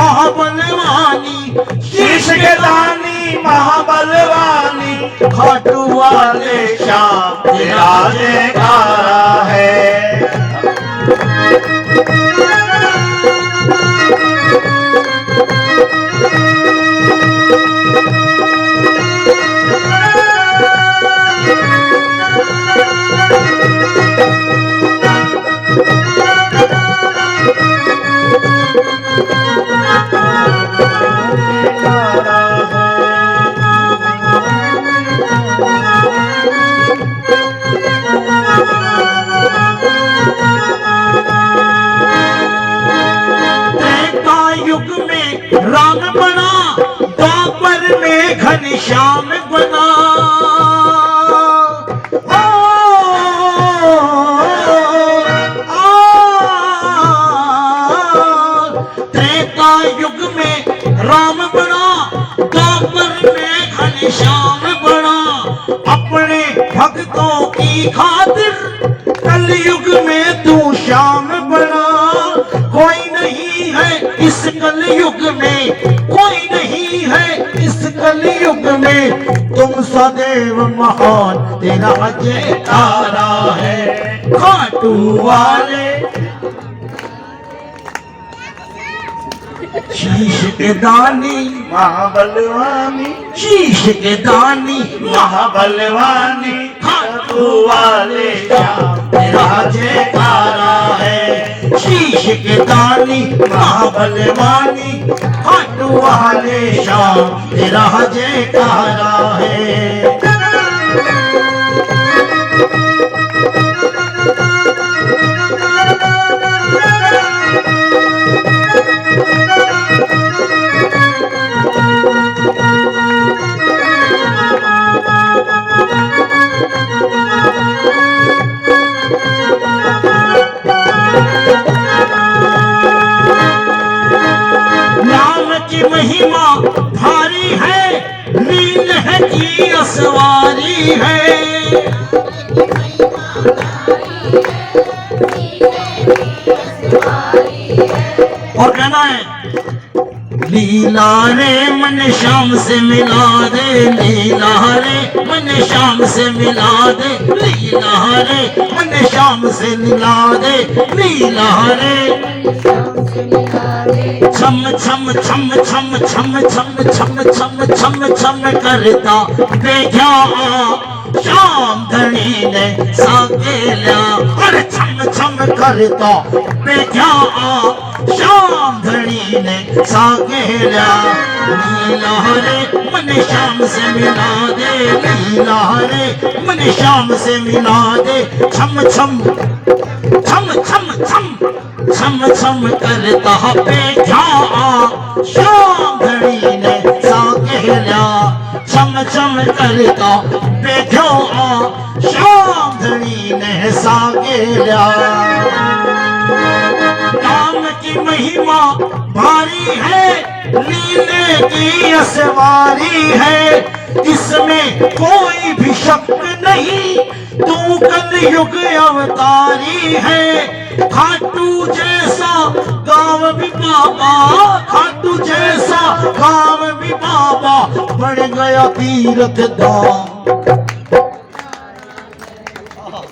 महाबलवानी, शीश के दानी महाबलवानी, खाटू वाले श्याम तेरा जयकारा है। राम बना, द्वापर में घनश्याम बना। त्रेता युग में राम बना, द्वापर में घनश्याम बना। अपने भक्तों की खातिर कलयुग में तू श्याम बना। कोई नहीं है इस कलयुग में, कोई नहीं है इस कलयुग में, तुम सदैव महान तेरा जयकारा है। खाटू वाले शीश के दानी महाबलवानी, शीश के दानी महाबलवानी, खाटू वाले श्याम तेरा जयकारा है। शीश के दानी महाबलवानी, खाटू वाले श्याम तेरा जयकारा है। महिमा भारी है, नील है की असवारी है। और कहना है लीला रे मन श्याम से मिला दे, लीला रे मन श्याम से मिला दे, लीला रे मन श्याम से मिला दे, लीला रे छम छम छम छम छम छम छम छम छम छम करता देखा श्याम धनी ने साकेला। अरे छम छम करता देखा श्याम धनी ने साकेला। लीला रे मन श्याम से मिला दे, लीला रे मन श्याम से मिला दे। छम छम छम छम छम छम छम करता देखा श्याम धनी ने साकेला। छम छम करता देखो श्याम धनी ने साकेला। नाम की महिमा भारी है, लीले की असवारी है, इसमें कोई भी शक नहीं, तू कलयुग अवतारी है। खाटू जैसा गाँव भी बाबा, खाटू जैसा गाँव भी बाबा, बढ़ गया तीर्थ धाम।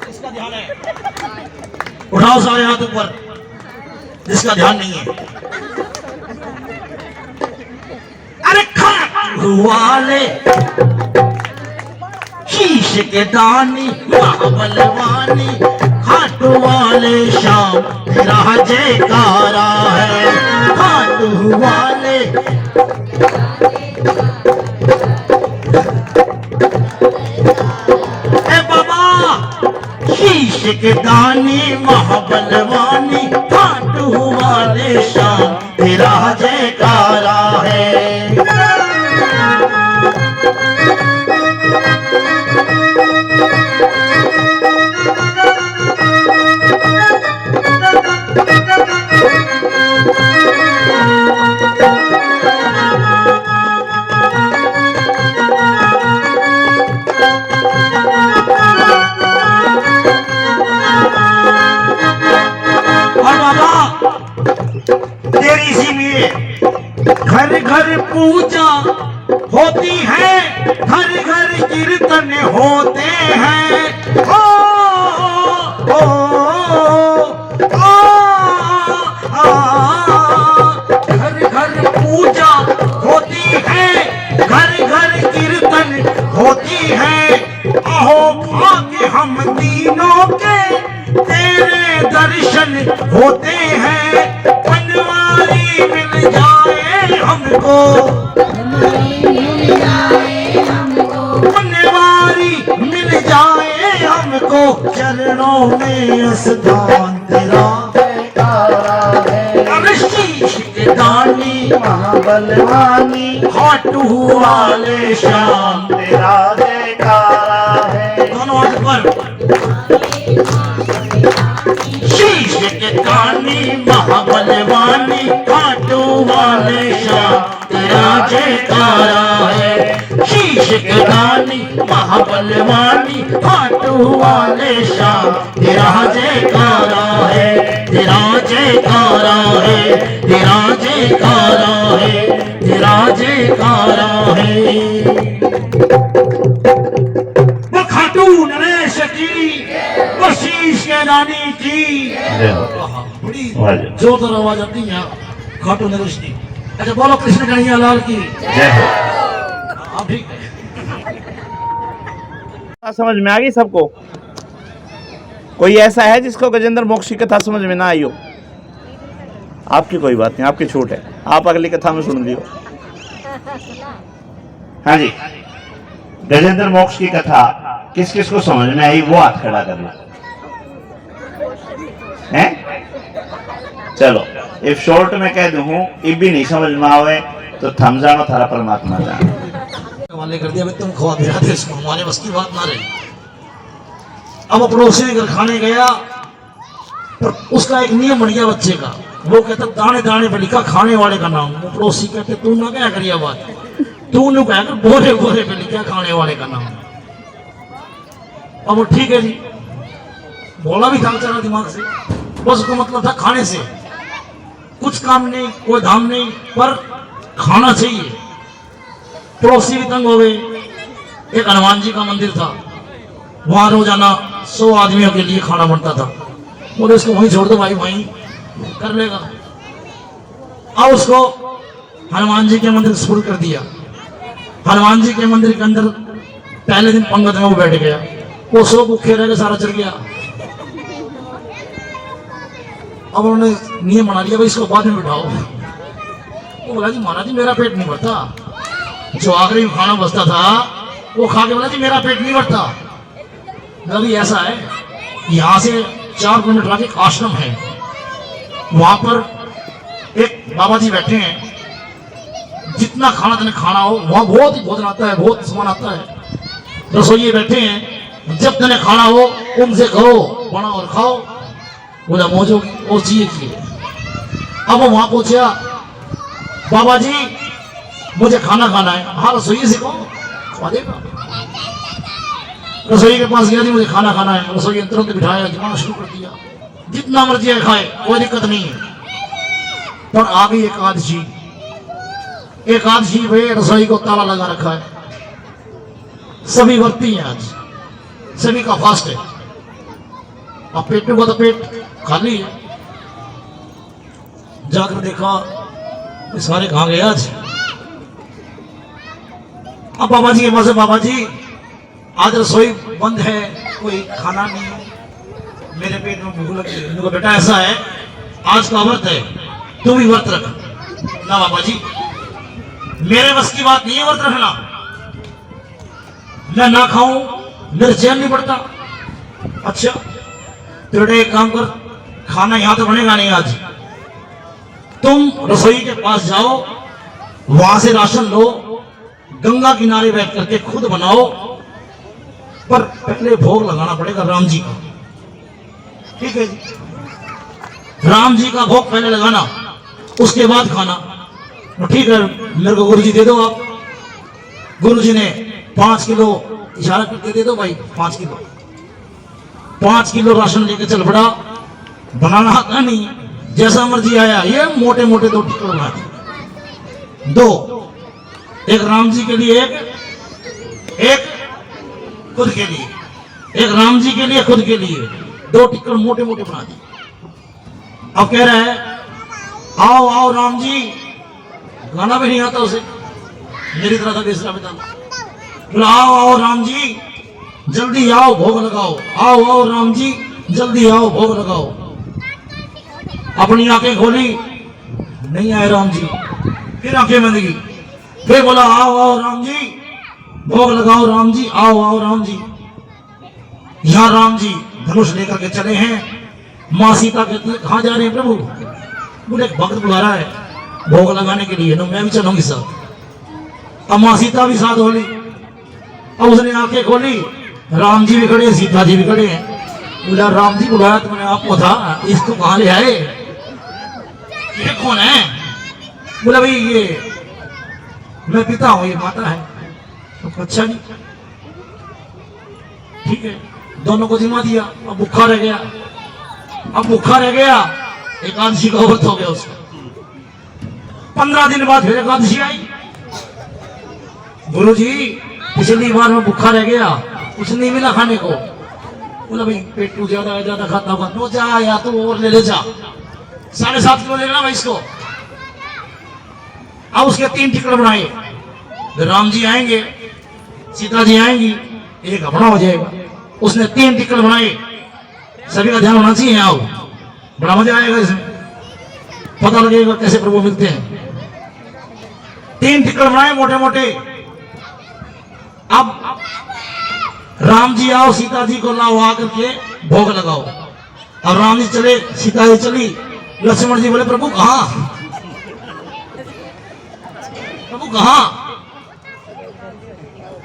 इसका ध्यान है, उठाओ सारे हाथ ऊपर, जिसका ध्यान नहीं है। अरे खाटू वाले शीश के दानी महाबलवानी, खाटू वाले श्याम तेरा जयकारा है। खाटू वाले ए बाबा शीश के दानी महाबलवानी, खाटू वाले श्याम तेरा जयकारा है। तेरी सी में पूजा होती है, घर घर कीर्तन होते हैं। ओ, ओ, ओ, घर घर पूजा होती है, घर घर कीर्तन होती है। आहो भाग्य हम तीनों के तेरे दर्शन होते हैं। बनवारी मिल जाए हमको, बनवारी मिल जाए हमको, चरणों में स्थान तेरा शीश के दानी महाबलवानी खाटू वाले श्याम तेरा जयकारा है। दोनों हाथ पर शीश के दानी महाबलवानी खाटू वाले श्याम तेरा जयकारा है। शीश के दानी महाबलवानी खाटू वाले श्याम तेरा जयकारा है, तेरा जयकारा है, तेरा जयकारा है, तेरा जयकारा है। वो खाटू नरेश की, वो शीश के दानी की। जय हो। बड़ी वाह जी। जोरदार आवाज आती है खाटू नरेश की। अच्छा बोलो कृष्ण कन्हैया लाल की जय हो। हाँ ठीक है। समझ में आ गई सबको? कोई ऐसा है जिसको गजेंद्र मोक्ष की कथा समझ में ना आई हो? आपकी कोई बात नहीं, आपकी छूट है, आप अगली कथा में सुन लियो। हाँ जी, गजेंद्र मोक्ष की कथा किस किस को समझ में आई वो हाथ खड़ा करना है। चलो इफ शॉर्ट में कह दूं इब भी नहीं समझ में आवे तो थम जानो थारा परमात्मा जान। वाले कर दिया भाई, तुम खवा दिया थे इसको, हमारे बस की बात ना रही। अब पड़ोसी के घर खाने गया, पर उसका एक नियम बन गया बच्चे का। वो कहता दाने दाने पे लिखा खाने वाले का नाम। वो पड़ोसी कहते तू ना क्या करिया बात, तू ने कहकर बोरे बोरे पे लिखा खाने वाले का नाम। अब वो ठीक है जी, बोला भी था बेचारा दिमाग से, बस उसको मतलब था खाने से, कुछ काम नहीं कोई धाम नहीं, पर खाना चाहिए। पड़ोसी भी तंग हो गए। एक हनुमान जी का मंदिर था, वहां रोजाना 100 आदमियों के लिए खाना बनता था। बोले इसको वहीं छोड़ दो भाई, वहीं कर लेगा। अब उसको हनुमान जी के मंदिर शुरू कर दिया। हनुमान जी के मंदिर के अंदर पहले दिन पंगत में वो बैठ गया, वो 100 भूखे रह गए, सारा चल गया। अब उन्होंने नियम बना लिया भाई इसको बाद में बिठाओ। वो बोला जी महाराज जी मेरा पेट नहीं भरता, जो आखिरी में खाना बचता था वो खा के बोला जी मेरा पेट नहीं भरता। अभी ऐसा है, यहाँ से 4 किलोमीटर आगे एक आश्रम है, वहां पर एक बाबा जी बैठे हैं। जितना खाना तने खाना हो, वहां बहुत ही भोजन आता है, बहुत सामान आता है। रसोइये बैठे हैं, जब तने खाना हो उनसे कहो बना और खाओ। बोला मौजो और चाहिए। अब वो वहां पहुंचा, बाबा जी मुझे खाना खाना है। हाँ रसोइये से कहो खवा देगा। रसोई के पास गया जी मुझे खाना खाना है। रसोई तुरंत बिठाया, जमाना शुरू कर दिया, जितना मर्जी है खाए कोई दिक्कत नहीं है। पर आ गई एकादशी। एकादशी पे रसोई को ताला लगा रखा है, सभी वर्ती हैं आज, सभी का फास्ट है। अब पेटू का तो पेट खाली है। जाकर देखा ये सारे कहाँ गए आज। अब बाबा जी के पास, बाबा जी आज रसोई बंद है, कोई खाना नहीं है, मेरे पेट में भूख लगी है। उनको बेटा ऐसा है आज का व्रत है, तू भी व्रत रख। ना बाबा जी मेरे बस की बात नहीं है व्रत रखना, मैं ना खाऊं मेरे चैन नहीं पड़ता। अच्छा तो बेटा एक काम कर, खाना यहां तो बनेगा नहीं आज, तुम रसोई के पास जाओ, वहां से राशन लो, गंगा किनारे बैठ करके खुद बनाओ, पर पहले भोग लगाना पड़ेगा राम जी का। ठीक है जी, राम जी का भोग पहले लगाना, उसके बाद खाना। तो ठीक है मेरे को गुरु जी दे दो आप। गुरु जी ने 5 किलो इशारा करके दे दो भाई, 5 किलो 5 किलो राशन लेके चल पड़ा। बनाना आता नहीं, जैसा मर्जी आया, ये मोटे मोटे 2 टुकड़े बना 2 एक राम जी के लिए, एक खुद के लिए, एक राम जी के लिए खुद के लिए 2 टिकट मोटे मोटे बना दिए। अब कह रहा है आओ आओ राम जी, गाना भी नहीं आता उसे, मेरी तरह का बेसरा बिता। बोला आओ आओ राम जी जल्दी आओ भोग लगाओ, आओ आओ राम जी जल्दी आओ भोग लगाओ। अपनी आंखें खोली, नहीं आए राम जी, फिर आंखें बंद की, फिर बोला आओ आओ राम जी भोग लगाओ राम जी, आओ आओ राम जी। यहां राम जी धनुष लेकर के चले हैं। मां सीता कहती है कहां जा रहे हैं प्रभु? बोले एक भक्त बुला रहा है भोग लगाने के लिए, मैं भी चलूंगी साथ। अब मां सीता भी साथ होली। अब उसने आंखें खोली, राम जी भी खड़े, सीता जी भी खड़े हैं। बोला राम जी बुलाया तुमने आपको था, इसको कहां ले आए? ये कौन है? बोला भाई ये मैं पिता हूं, ये माता है। तो अच्छा जी ठीक है, दोनों को जिम्मा दिया। अब भूखा रह गया, अब भूखा रह गया, एकादशी का व्रत हो गया उसका। 15 दिन बाद फिर एकादशी आई। गुरु जी पिछली बार में भूखा रह गया, कुछ नहीं मिला खाने को। बोला भाई पेट ज्यादा खाता होगा तो जा, या तो और ले जा, 7.5 किलो लेना भाई इसको। अब उसके 3 टिकट बनाए, राम जी आएंगे, सीता जी आएंगी, एक अपना हो जाएगा। उसने 3 टिकट बनाए, सभी का ध्यान होना चाहिए। आओ बड़ा मजा आएगा इसमें, पता लगेगा कैसे प्रभु मिलते हैं। 3 टिकट बनाए मोटे मोटे। अब राम जी आओ, सीता जी को लाओ, आकर के भोग लगाओ। अब राम जी चले, सीता जी चली, लक्ष्मण जी बोले प्रभु कहां? प्रभु कहां?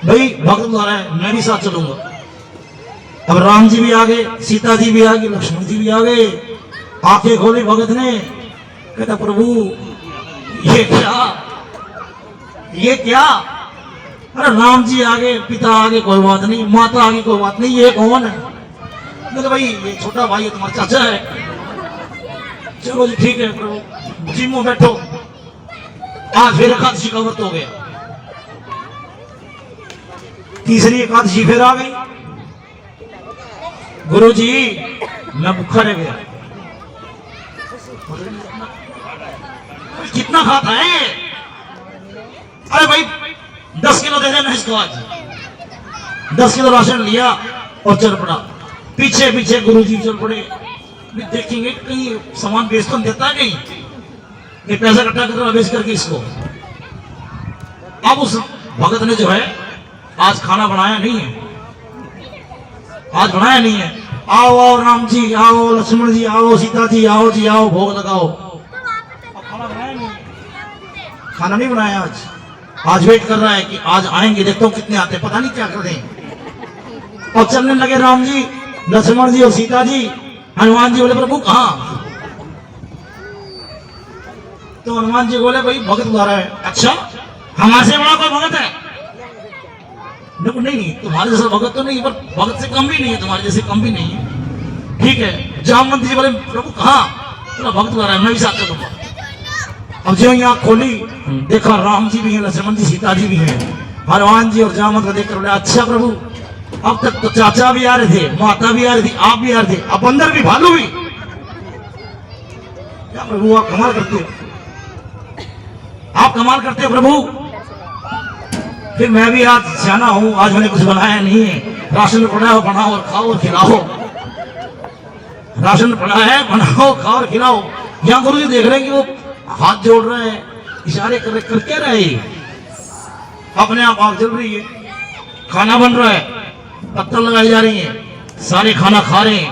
भाई भक्त द्वारा है, मैं भी साथ चलूंगा। अब राम जी भी आ गए, सीता जी भी आ गई, लक्ष्मण जी भी आ गए। आंखें खोली भगत ने, कहता प्रभु ये क्या, ये क्या? अरे राम जी आगे, पिता आगे कोई बात नहीं, माता आगे कोई बात नहीं, ये कौन है? बोले भाई ये छोटा भाई है, तुम्हारा चाचा है। चलो जी ठीक है प्रभु, जी मुंह बैठो। आज फिर एकादशी का व्रत हो गया, तीसरी एकादशी फिर आ गई। गुरु जी मैं भूखा रह गया। कितना खाता है? अरे भाई 10 किलो दे देना इसको आज। 10 किलो राशन लिया और चल पड़ा। पीछे पीछे गुरु जी चल पड़े, देखेंगे कहीं सामान बेच तो देता है, कहीं ये पैसा इकट्ठा कर बेच करके इसको। अब उस भगत ने जो है आज खाना बनाया नहीं है, आज बनाया नहीं है। आओ आओ राम जी आओ, लक्ष्मण जी आओ, सीता जी आओ, जी आओ भोग लगाओ। खाना बनाया नहीं, खाना नहीं बनाया आज। आज वेट कर रहा है कि आज आएंगे, देखता हूँ कितने आते, पता नहीं क्या कर दें। और चलने लगे राम जी, लक्ष्मण जी और सीता जी। हनुमान जी बोले प्रभु कहां? तो हनुमान जी बोले भाई भगत बुला रहा है। अच्छा हमारे से बड़ा कोई भगत है? नहीं तुम्हारे जैसा भगत तो नहीं, पर भगत से कम भी नहीं है, तुम्हारे जैसे कम भी नहीं है। ठीक है, जामवंत जी बोले प्रभु कहां? तो भगत बुला रहा है, मैं भी साथ चलूंगा। अब जो यहाँ खोली, देखा राम जी भी हैं, लक्ष्मण जी सीता जी भी हैं। हनुमान जी और जामवंत को देखकर बोले अच्छा प्रभु, अब तक तो चाचा भी आ रहे थे, माता भी आ रही थी, आप भी आ रहे थे, अब अंदर भी भालू भी। क्या प्रभु आप कमाल करते हो, आप कमाल करते हो प्रभु। फिर मैं भी आज सियाना हूं, आज मैंने कुछ बनाया नहीं है, राशन पड़ा है बनाओ और खाओ और खिलाओ। राशन पड़ा है बनाओ खाओ और खिलाओ। यहाँ गुरु जी देख रहे हैं कि वो हाथ जोड़ रहे हैं, इशारे कर क्या रहे, अपने आप आग जल रही है, खाना बन रहा है, पत्थर लगाई जा रही है, सारे खाना खा रहे हैं।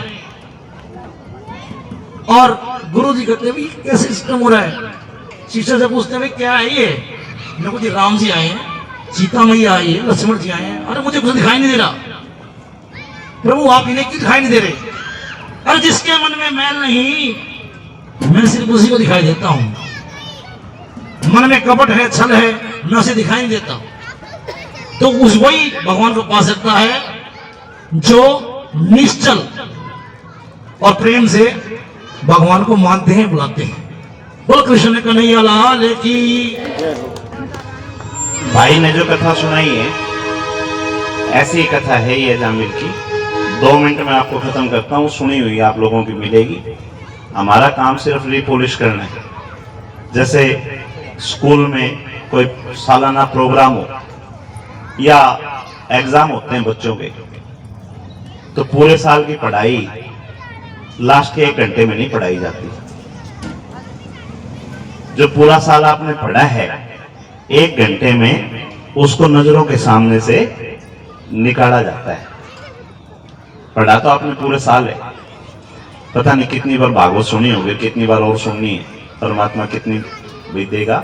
और गुरु जी कहते हैं कैसे सिस्टम हो रहा है? शिष्य से पूछते हैं क्या है ये? देखो जी राम जी आए हैं, सीता मैया आई है, लक्ष्मण जी आए हैं। अरे मुझे कुछ दिखाई नहीं दे रहा प्रभु, आप इन्हें क्यों दिखाई नहीं दे रहे? अरे जिसके मन में मैल नहीं, मैं सिर्फ उसी को दिखाई देता हूं। मन में कपट है, छल है, मैं उसे दिखाई नहीं देता। तो उस वही भगवान को पा सकता है जो निश्चल और प्रेम से भगवान को मानते हैं, बुलाते हैं। बोल कृष्ण कन्हैया लाल की। भाई ने जो कथा सुनाई है ऐसी कथा है ये अजामिल की। 2 मिनट में आपको खत्म करता हूँ, सुनी हुई आप लोगों की मिलेगी। हमारा काम सिर्फ रिपॉलिश करना है। जैसे स्कूल में कोई सालाना प्रोग्राम हो या एग्जाम होते हैं बच्चों के, तो पूरे साल की पढ़ाई लास्ट के 1 घंटे में नहीं पढ़ाई जाती। जो पूरा साल आपने पढ़ा है 1 घंटे में उसको नजरों के सामने से निकाला जाता है। पढ़ा तो आपने पूरे साल है, पता नहीं कितनी बार भागवत सुनी होगी, कितनी बार और सुननी है, परमात्मा कितनी भी देगा।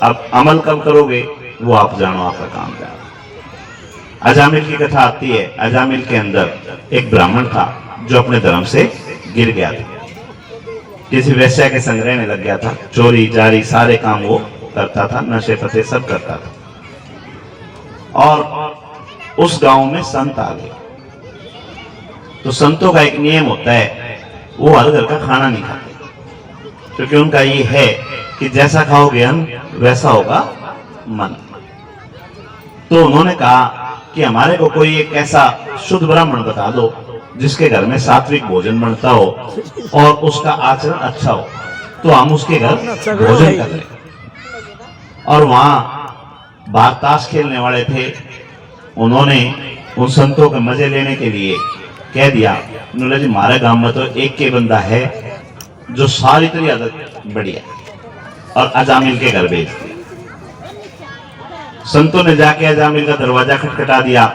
अब अमल कब करोगे वो आप जानो, आपका काम जानो। अजामिल की कथा आती है। अजामिल के अंदर एक ब्राह्मण था जो अपने धर्म से गिर गया था, किसी वैश्या के संग रहने लग गया था, चोरी जारी सारे काम वो करता था, नशे पते सब करता था। और उस गांव में संत आ गए। तो संतों का एक नियम होता है, वो हर घर का खाना नहीं खाते, क्योंकि उनका ये है कि जैसा खाओगे अन्न वैसा होगा मन। तो उन्होंने कहा कि हमारे को कोई एक ऐसा शुद्ध ब्राह्मण बता दो जिसके घर में सात्विक भोजन बनता हो और उसका आचरण अच्छा हो, तो हम उसके घर भोजन कर रहे। और वहां बाहर ताश खेलने वाले थे, उन्होंने उन संतों के मजे लेने के लिए कह दिया, उन्होंने जी हमारे गांव में तो एक के बंदा है जो सारी तरह आदत बढ़िया, और अजामिल के घर भेज दिया। संतों ने जाके अजामिल का दरवाजा खटखटा दिया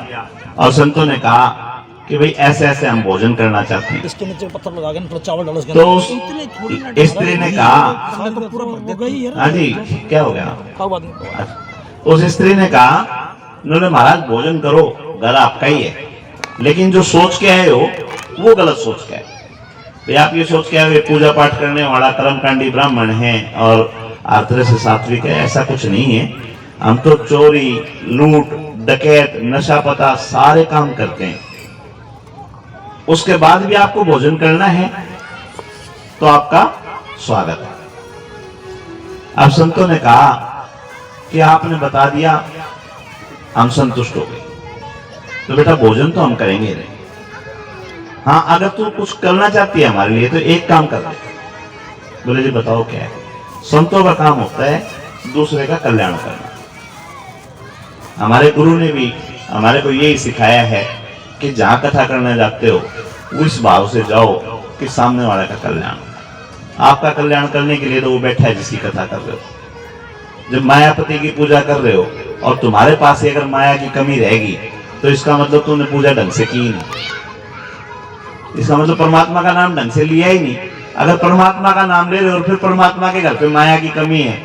और संतों ने कहा कि भाई ऐसे ऐसे हम भोजन करना चाहते हैं। इसके नीचे पत्थर लगा के थोड़ा चावल डालो। तो उस स्त्री ने कहा, हाँ जी क्या हो गया? उस स्त्री ने कहा, उन्होंने महाराज भोजन करो, घर आपका ही है, लेकिन जो सोच के आए हो वो गलत सोच के आए। भाई आप ये सोच के आए पूजा पाठ करने वाला कर्मकांडी ब्राह्मण है और आर्द्र से सात्विक है, ऐसा कुछ नहीं है। हम तो चोरी लूट डकैत नशा पता सारे काम करते हैं, उसके बाद भी आपको भोजन करना है तो आपका स्वागत है। अब संतों ने कहा कि आपने बता दिया, हम संतुष्ट हो गए, तो बेटा भोजन तो हम करेंगे नहीं। हाँ अगर तू कुछ करना चाहती है हमारे लिए तो एक काम कर ले। बोले जी बताओ क्या है? संतों का काम होता है दूसरे का कल्याण करना। हमारे गुरु ने भी हमारे को यही सिखाया है कि जहां कथा करने जाते हो उस भाव से जाओ कि सामने वाले का कल्याण, आपका कल्याण करने के लिए तो वो बैठा है जिसकी कथा कर रहे हो। जब मायापति की पूजा कर रहे हो और तुम्हारे पास ही अगर माया की कमी रहेगी तो इसका मतलब तुमने पूजा ढंग से की ही नहीं, इसका मतलब परमात्मा का नाम ढंग से लिया ही नहीं। अगर परमात्मा का नाम ले रहे हो और फिर परमात्मा के घर पे माया की कमी है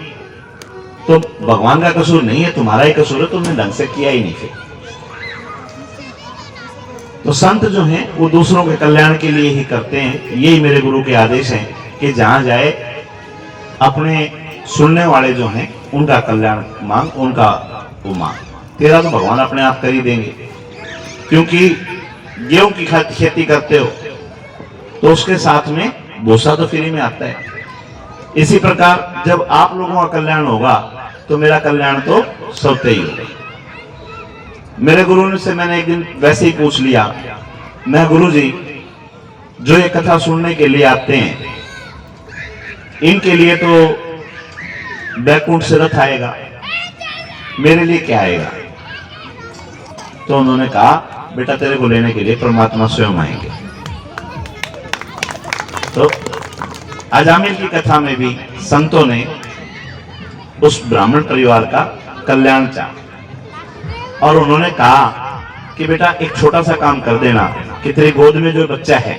तो भगवान का कसूर नहीं है, तुम्हारा ही कसूर है, तुमने ढंग से किया ही नहीं। फिर तो संत जो हैं वो दूसरों के कल्याण के लिए ही करते हैं। यही मेरे गुरु के आदेश हैं कि जहां जाए अपने सुनने वाले जो हैं उनका कल्याण मांग, उनका वो मांग, तेरा तो भगवान अपने आप कर ही देंगे। क्योंकि गेहूं की खेती करते हो तो उसके साथ में भूसा तो फ्री में आता है। इसी प्रकार जब आप लोगों का कल्याण होगा तो मेरा कल्याण तो सबसे ही होगा। मेरे गुरु से मैंने एक दिन वैसे ही पूछ लिया, मैं गुरु जी जो ये कथा सुनने के लिए आते हैं इनके लिए तो बैकुंठ से रथ आएगा, मेरे लिए क्या आएगा? तो उन्होंने कहा बेटा तेरे को लेने के लिए परमात्मा स्वयं आएंगे। तो अजामिल की कथा में भी संतों ने उस ब्राह्मण परिवार का कल्याण चाहा और उन्होंने कहा कि बेटा एक छोटा सा काम कर देना कि तेरी गोद में जो बच्चा है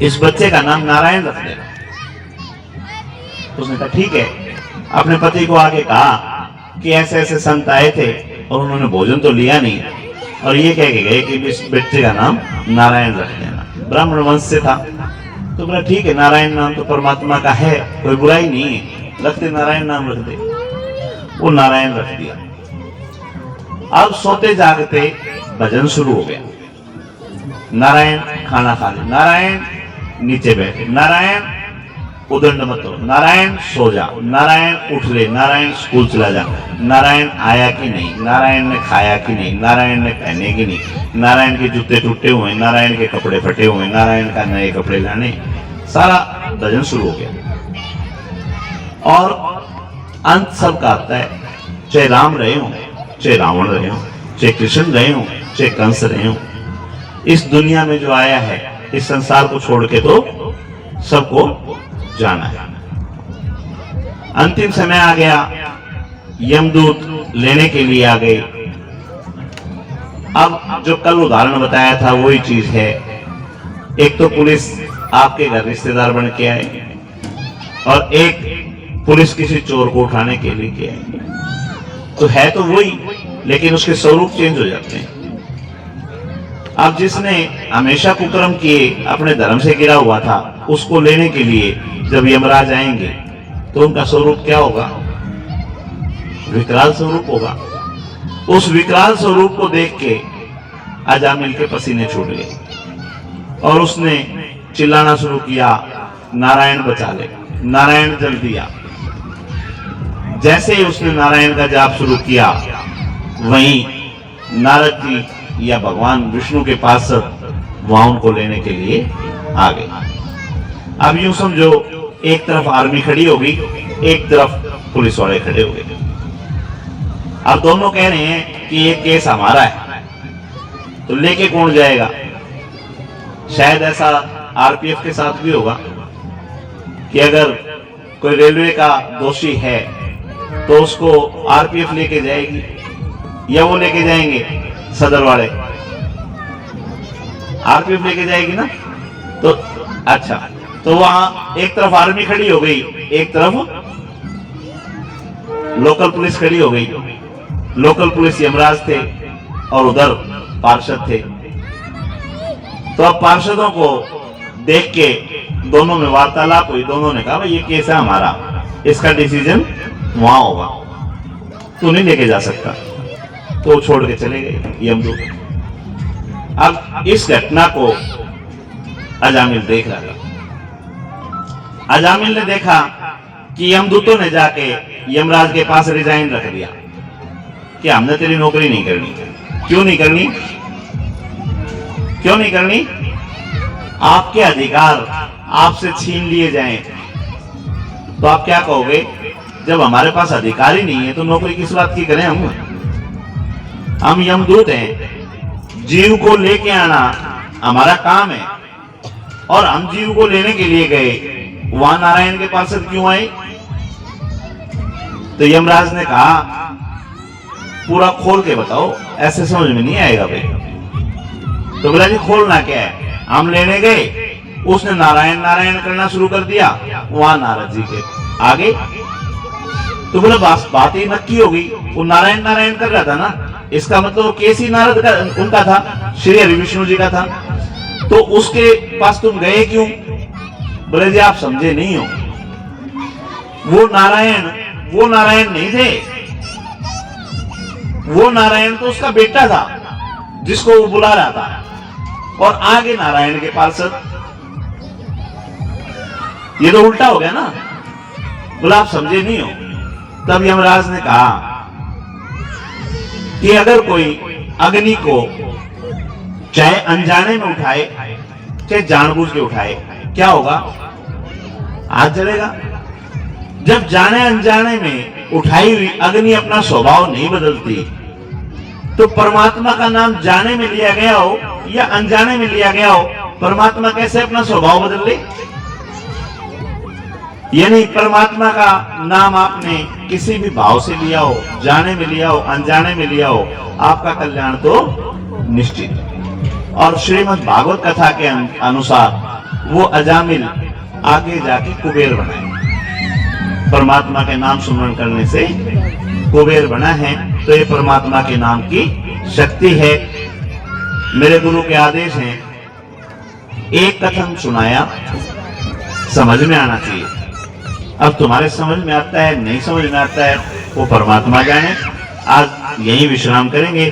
इस बच्चे का नाम नारायण रख देना। उसने कहा ठीक है। अपने पति को आगे कहा कि ऐसे ऐसे संत आए थे और उन्होंने भोजन तो लिया नहीं और ये कह के गए कि इस बच्चे का नाम नारायण रख देना। ब्राह्मण वंश से था तो बोला ठीक है, नारायण नाम तो परमात्मा का है, कोई बुराई नहीं है, रख दे नारायण नाम रख दे। वो नारायण रख दिया। अब सोते जागते भजन शुरू हो गया। नारायण खाना खा ले, नारायण नीचे बैठे, नारायण उदंड मत हो, नारायण सो जा, नारायण उठ ले, नारायण स्कूल चला जा, नारायण आया कि नहीं, नारायण ने खाया कि नहीं, नारायण ने पहने कि नहीं, नारायण के जूते टूटे हुए, नारायण के कपड़े फटे हुए, नारायण का नए कपड़े लाने, सारा भजन शुरू हो गया। और अंत सबका आता है, चाहे राम रहे हो, चाहे रावण रहे हो, चाहे कृष्ण रहे हो, चाहे कंस रहे हो, इस दुनिया में जो आया है इस संसार को छोड़ के तो सबको जाना है। अंतिम समय आ गया, यमदूत लेने के लिए आ गए। अब जो कल उदाहरण बताया था वही चीज है। एक तो पुलिस आपके घर रिश्तेदार बन के आए और एक पुलिस किसी चोर को उठाने के लिए आई। तो है तो वही, लेकिन उसके स्वरूप चेंज हो जाते हैं। अब जिसने हमेशा कुकर्म किए, अपने धर्म से गिरा हुआ था, उसको लेने के लिए जब यमराज आएंगे तो उनका स्वरूप क्या होगा? विकराल स्वरूप होगा। उस विकराल स्वरूप को देख के अजामिल के पसीने छूट गए और उसने चिल्लाना शुरू किया, नारायण बचा ले, नारायण जल्दी आ। जैसे ही उसने नारायण का जाप शुरू किया, वहीं नारद जी या भगवान विष्णु के पास वहां उनको लेने के लिए आ गए। अब यूं समझो, एक तरफ आर्मी खड़ी हो गई, एक तरफ पुलिस वाले खड़े हो गए। अब दोनों कह रहे हैं कि ये केस हमारा है, तो लेके कौन जाएगा? शायद ऐसा आरपीएफ के साथ भी होगा कि अगर कोई रेलवे का दोषी है तो उसको आरपीएफ लेके जाएगी या वो लेके जाएंगे सदर वाले, आरपीएफ लेके जाएगी ना। तो अच्छा, तो वहां एक तरफ आर्मी खड़ी हो गई, एक तरफ लोकल पुलिस खड़ी हो गई। लोकल पुलिस यमराज थे और उधर पार्षद थे। तो अब पार्षदों को देख के दोनों में वार्तालाप हुई। दोनों ने कहा भाई ये केस है हमारा, इसका डिसीजन वहां होगा, तू नहीं लेके जा सकता। तो छोड़ के चले गए यमदूत। अब इस घटना को अजामिल देख रहा था। अजामिल ने देखा कि यमदूतों ने जाके यमराज के पास रिजाइन रख दिया कि हमने तेरी नौकरी नहीं करनी। क्यों नहीं करनी? क्यों नहीं करनी? आपके अधिकार आपसे छीन लिए जाएं तो आप क्या कहोगे? जब हमारे पास अधिकार ही नहीं है तो नौकरी किस बात की करें? हम यमदूत हैं, जीव को लेके आना हमारा काम है और हम जीव को लेने के लिए गए। वहां नारायण के पार्षद क्यों आए? तो यमराज ने कहा पूरा खोल के बताओ, ऐसे समझ में नहीं आएगा भाई। तो बोला जी खोलना क्या है? हम लेने गए, उसने नारायण नारायण करना शुरू कर दिया वहां नारद जी के आगे। तो बोला बात ही नक्की हो गई, वो नारायण नारायण कर रहा था ना, इसका मतलब केस ही नारद का उनका था, श्री हरि विष्णु जी का था। तो उसके पास तुम गए क्यों? बोले जी आप समझे नहीं हो, वो नारायण नहीं थे, वो नारायण तो उसका बेटा था जिसको वो बुला रहा था, और आगे नारायण के पार्षद। ये तो उल्टा हो गया ना। बोला आप समझे नहीं हो। तब यमराज ने कहा कि अगर कोई अग्नि को चाहे अनजाने में उठाए चाहे जानबूझ के उठाए, क्या होगा? आग जलेगा। जब जाने अनजाने में उठाई हुई अग्नि अपना स्वभाव नहीं बदलती, तो परमात्मा का नाम जाने में लिया गया हो या अनजाने में लिया गया हो, परमात्मा कैसे अपना स्वभाव बदल ले? यानी परमात्मा का नाम आपने किसी भी भाव से लिया हो, जाने में लिया हो, अनजाने में लिया हो, आपका कल्याण तो निश्चित है। और श्रीमद् भागवत कथा के अनुसार वो अजामिल आगे जाके कुबेर बना है। परमात्मा के नाम सुमरण करने से कुबेर बना है। तो ये परमात्मा के नाम की शक्ति है। मेरे गुरु के आदेश हैं, एक कथन सुनाया, समझ में आना चाहिए। अब तुम्हारे समझ में आता है नहीं समझ में आता है वो परमात्मा जाने। आज यही विश्राम करेंगे।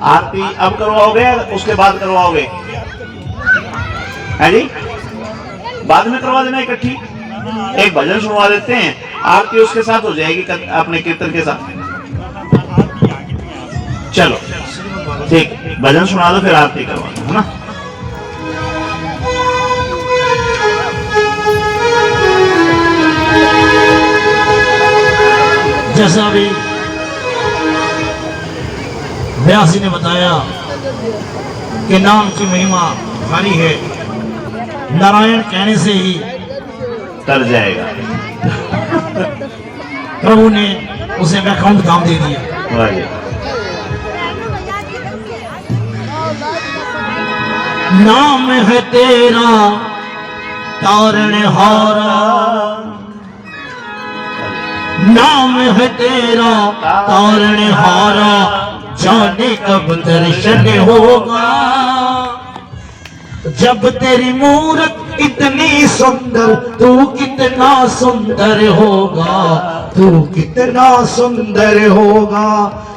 आरती अब करवाओगे उसके बाद करवाओगे? है जी, बाद में करवा देना इकट्ठी। एक भजन सुनवा देते हैं, आरती उसके साथ हो जाएगी अपने कीर्तन के साथ। चलो ठीक, भजन सुना दो फिर आरती करवा दो, है ना। जैसा भी व्यास जी ने बताया कि नाम की महिमा भारी है, नारायण कहने से ही तर जाएगा। प्रभु ने उसे अकाउंट काम दे दिया। वाह जी। नाम है तेरा तारण हारा, नाम है तेरा तारण हारा, जाने कब दर्शन होगा। जब तेरी मूरत इतनी सुंदर, तू कितना सुंदर होगा, तू कितना सुंदर होगा।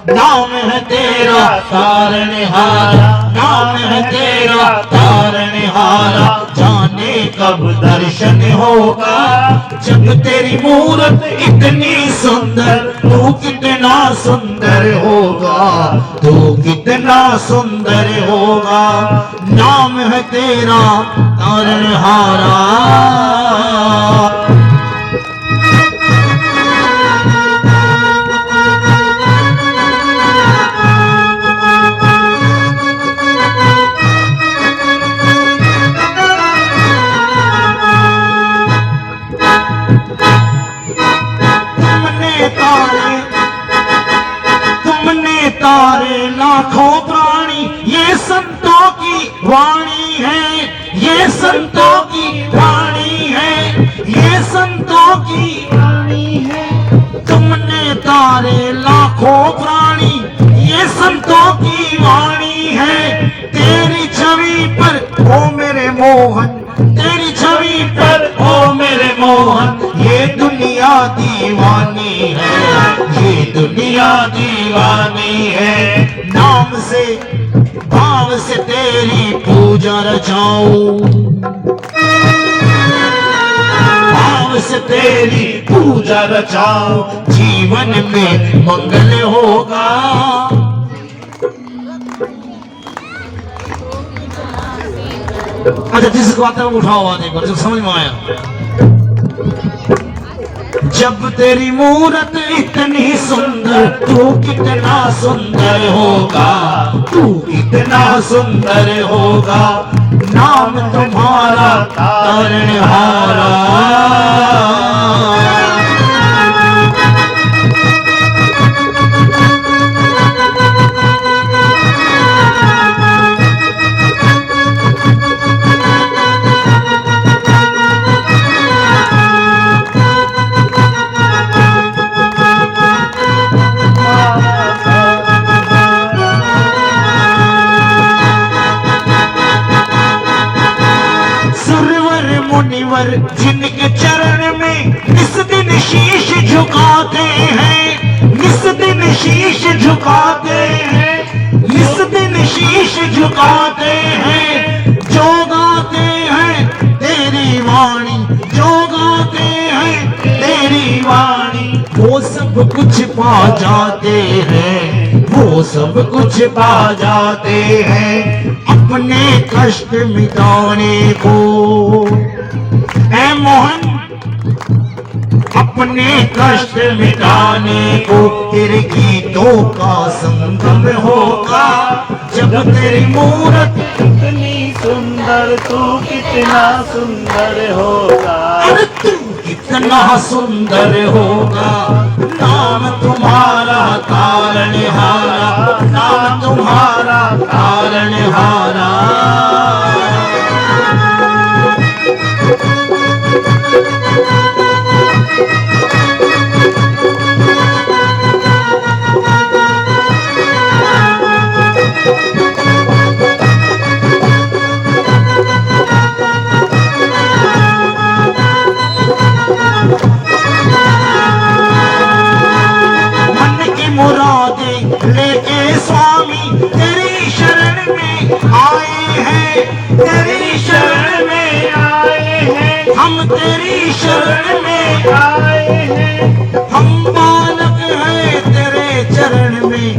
नाम है तेरा तारण हारा, नाम है तेरा तारण हारा, जाने कब दर्शन होगा। जब तेरी मूरत इतनी सुंदर, तू कितना सुंदर होगा, तू कितना सुंदर होगा। नाम है तेरा तारण हारा। तुमने तारे लाखों प्राणी, ये संतों की वाणी है, ये संतों की वाणी है, ये संतों की वाणी है। तुमने तारे लाखों प्राणी, ये संतों की वाणी है। तेरी छवि पर ओ मेरे मोहन, तेरी छवि पर ओ मेरे मोहन, ये दुनिया दीवानी है, ये दुनिया दीवानी है। नाम से भाव से तेरी पूजा रचाऊं, भाव से तेरी पूजा रचाऊं, जीवन में मंगल होगा। अच्छा, जिसको आता है उठाओ आने पर, जो समझ में आया। जब तेरी मूरत इतनी सुंदर, तू कितना सुंदर होगा, तू कितना सुंदर होगा। नाम तुम्हारा तारण हारा। मुनिवर जिनके चरण में निस दिन शीश झुकाते हैं, निस दिन शीश झुकाते हैं, निस दिन शीश झुकाते हैं। जो गाते हैं तेरी वाणी, जो गाते हैं तेरी वाणी, वो सब कुछ पा जाते हैं, वो सब कुछ पा जाते हैं। अपने कष्ट मिटाने को ऐ मोहन, अपने कष्ट मिटाने को तेरे गीतों का संगम होगा। जब तेरी मूरत इतनी सुंदर, तू कितना सुंदर होगा, अरे तू कितना सुंदर होगा। नाम तुम्हारा तारण हारा, नाम तुम्हारा तारण हारा। मुरादें लेके स्वामी तेरी शरण में आए हैं, तेरी शरण में आए हैं। हम तेरी शरण में आए हैं, हम बालक हैं तेरे चरण में,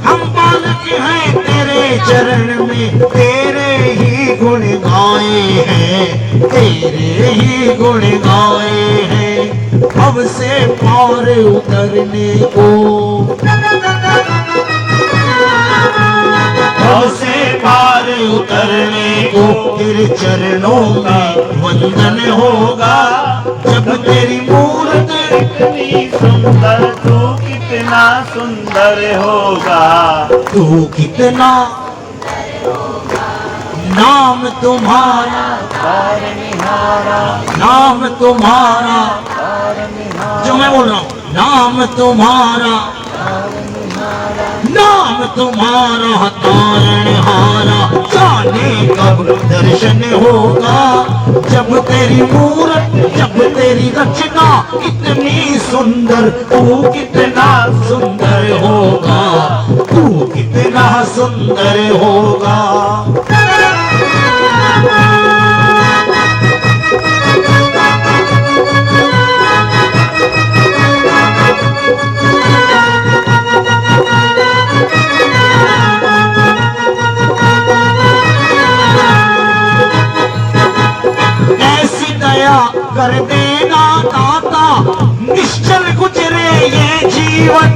हम बालक हैं तेरे चरण में, तेरे ही गुण गाए हैं, तेरे ही गुण गाए हैं, अब से पार उतरने को, अब से पार उतरने को तेरे चरणों में वंदन होगा, जब तेरी मूरत कितनी सुंदर तू कितना सुंदर होगा, तू कितना नाम तुम्हारा, नाम तुम्हारा, जो मैं बोल रहा हूँ, नाम तुम्हारा, नाम तुम्हारा तारणहारा, जाने कब दर्शन होगा, जब तेरी मूरत, जब तेरी रचना इतनी सुंदर, तू कितना सुंदर होगा, तू कितना सुंदर होगा। ऐसी दया कर देना दाता, निश्चल गुजरे ये जीवन,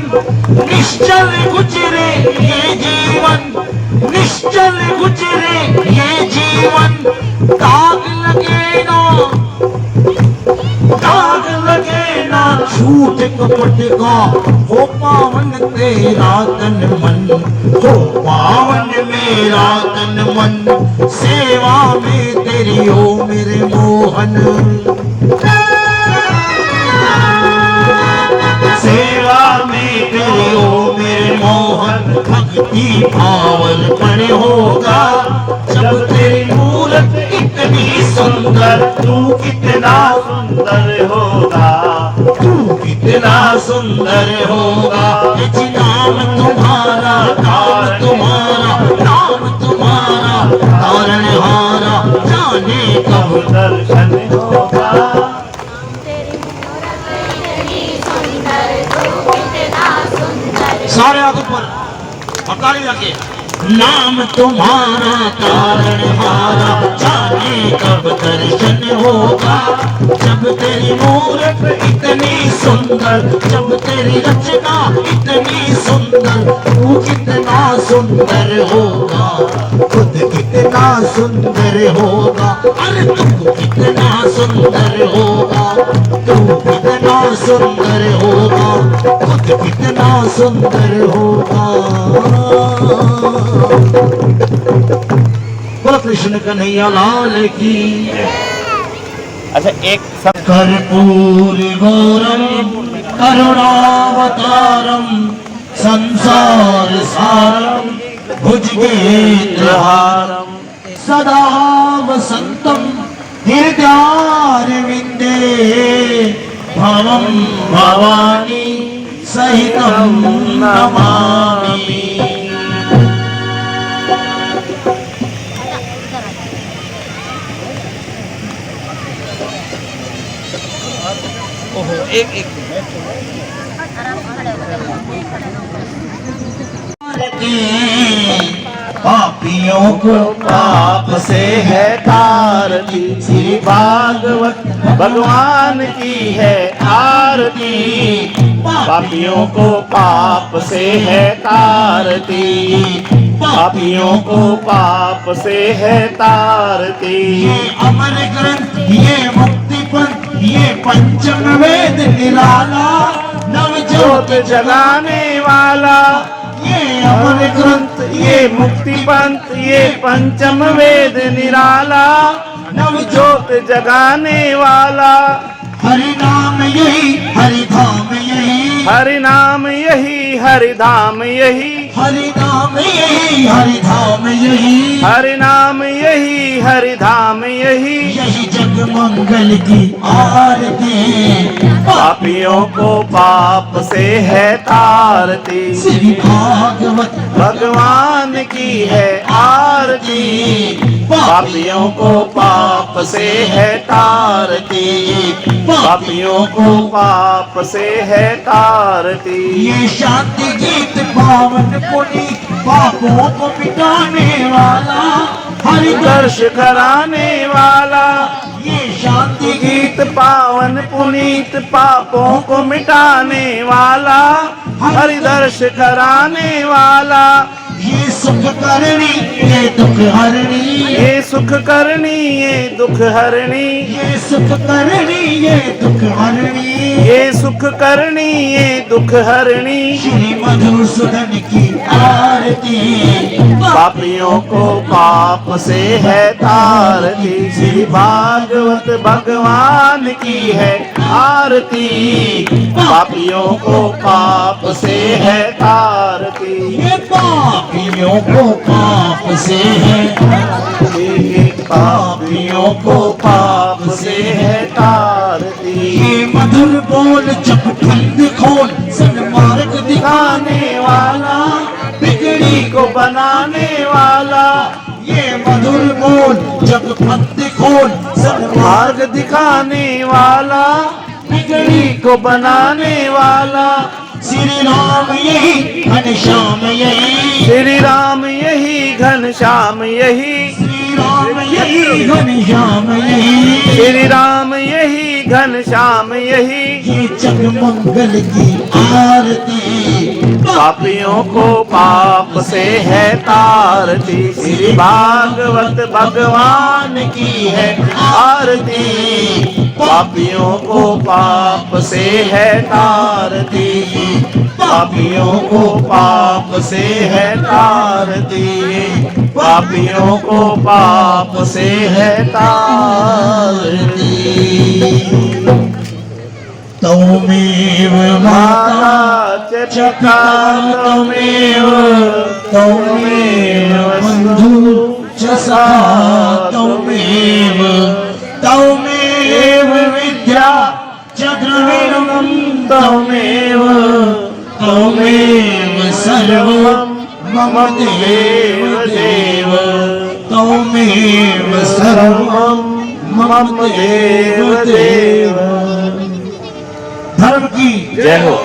निश्चल गुजरे ये जीवन, निश्चल गुजरे ये जीवन, दाग लगे ना, दाग लगे ना झूठ कपट का, हो पावन तेरा तन मन, हो पावन मेरा तन मन, सेवा में तेरी ओ मेरे मोहन, सेवा में तेरी ओ मेरे मोहन, भक्ति भावल पर होगा, जब तेरी मूरत इतनी सुंदर, तू कितना सुंदर होगा, तू कितना सुंदर होगा, जी नाम तुम्हारा, नाम तुम्हारा, नाम तुम्हारा तारणहारा, जाने कब दर्शन होगा, सारे हाथ ऊपर हड़ताली रखे, नाम तुम्हारा तारणहारा, जाने कब दर्शन होगा, जब तेरी मूरत इतनी सुंदर, जब तेरी रचना इतनी सुंदर, तू कितना सुंदर होगा, खुद कितना सुंदर होगा, अरे तू कितना सुंदर होगा, तू कितना सुंदर होगा, खुद कितना सुंदर होगा। बोलो कृष्ण कन्हैया लाल की। अच्छा एक सब कर्पूर गौरम करुणावतारम संसार सारम भुजगेन्द्रहारम सदा वसंतम हृदयारविंदे भवम भवानी सहितं नमामि। पापियों को पाप से है तारती, श्री भागवत भगवान की है आरती, पापियों को पाप से है तारती, पापियों को पाप से है तारती। ये अमर ग्रंथ, ये मुक्ति पंथ, ये पंचम वेद निराला, नव ज्योत जगाने वाला, ये अमर ग्रंथ, ये मुक्ति पंथ, ये पंचम वेद निराला, नव ज्योत जगाने वाला। हरि नाम यही, हरि धाम यही, हरि नाम यही, हरि धाम यही, हरि नाम यही, हरि धाम यही, हरि नाम यही, हरि धाम यही। यही जग मंगल की आरती, पापियों को पाप से है तारती, श्री भागवत भगवान की है आरती, पापियों को पाप से है तारती, पापियों को पाप से है तारती। ये शांति गीत पावन पुनीत पापों को मिटाने वाला, हरि दर्श कराने वाला, ये शांति गीत पावन पुनीत पापों को मिटाने वाला, हरि दर्श कराने वाला। ये सुख करनी ये दुख हरणी, ये सुख करनी ये दुख हरणी, ये सुख करनी ये दुख हरणी, ये सुख करनी ये दुख हरणी। श्री मधुसूदन की आरती, पापियों को पाप से है तारती, श्री भागवत भगवान की है आरती। पापियों को पाप से है तारती, ये पापियों को पाप से है, पापियों को पाप से है तारती। ये मधुर बोल जब ठंड खोल सन्मार्ग दिखाने वाला, बिगड़ी को बनाने वाला, ये मधुर बोल जब पंथ खोल सन्मार्ग मार्ग दिखाने वाला, बिगड़ी को बनाने वाला। श्री राम यही घनश्याम यही, श्री राम यही घनश्याम यही, श्री राम यही घनश्याम यही, श्री राम यही घनश्याम यही। ये जगमंगल की आरती, पापियों को पाप से है तारती, श्री भागवत भगवान की है आरती। पापियों को पाप से है तारती, पापियों को पाप से है तारती, पापियों को पाप से है तारती। तौमेव माता चका तमेव, तौमेव बंधु च सखा, तौमेव तौमेव विद्या च द्रविणं, तमेव तौमेव सर्वं मम देव देव, तौमेव सर्वं मम देव देव। धर्म की जय हो,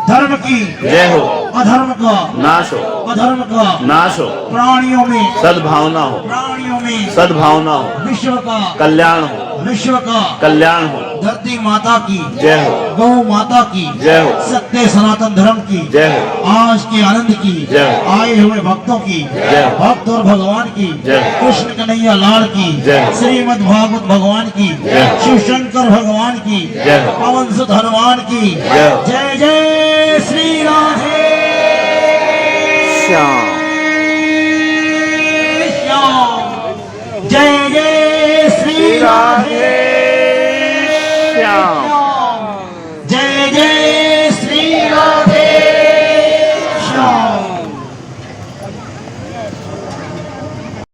धर्म की जय हो। अधर्म का नाश हो, अधर्म का नाश हो। प्राणियों में सद्भावना हो, प्राणियों में सद्भावना हो। विश्व का कल्याण हो, विश्व का कल्याण हो। धरती माता की जय हो, गौ माता की जय हो, सत्य सनातन धर्म की जय हो, आज के आनंद की जय हो। आए हुए भक्तों की जय हो। भक्त और भगवान की जय हो। कृष्ण कन्हैया लाल की जय हो। श्रीमद् भागवत भगवान की जय हो। शिव शंकर भगवान की जय हो। पवन सुत हनुमान की जय हो। जय जय श्री राधे श्याम। श्याम, जय जय श्री राधे श्याम।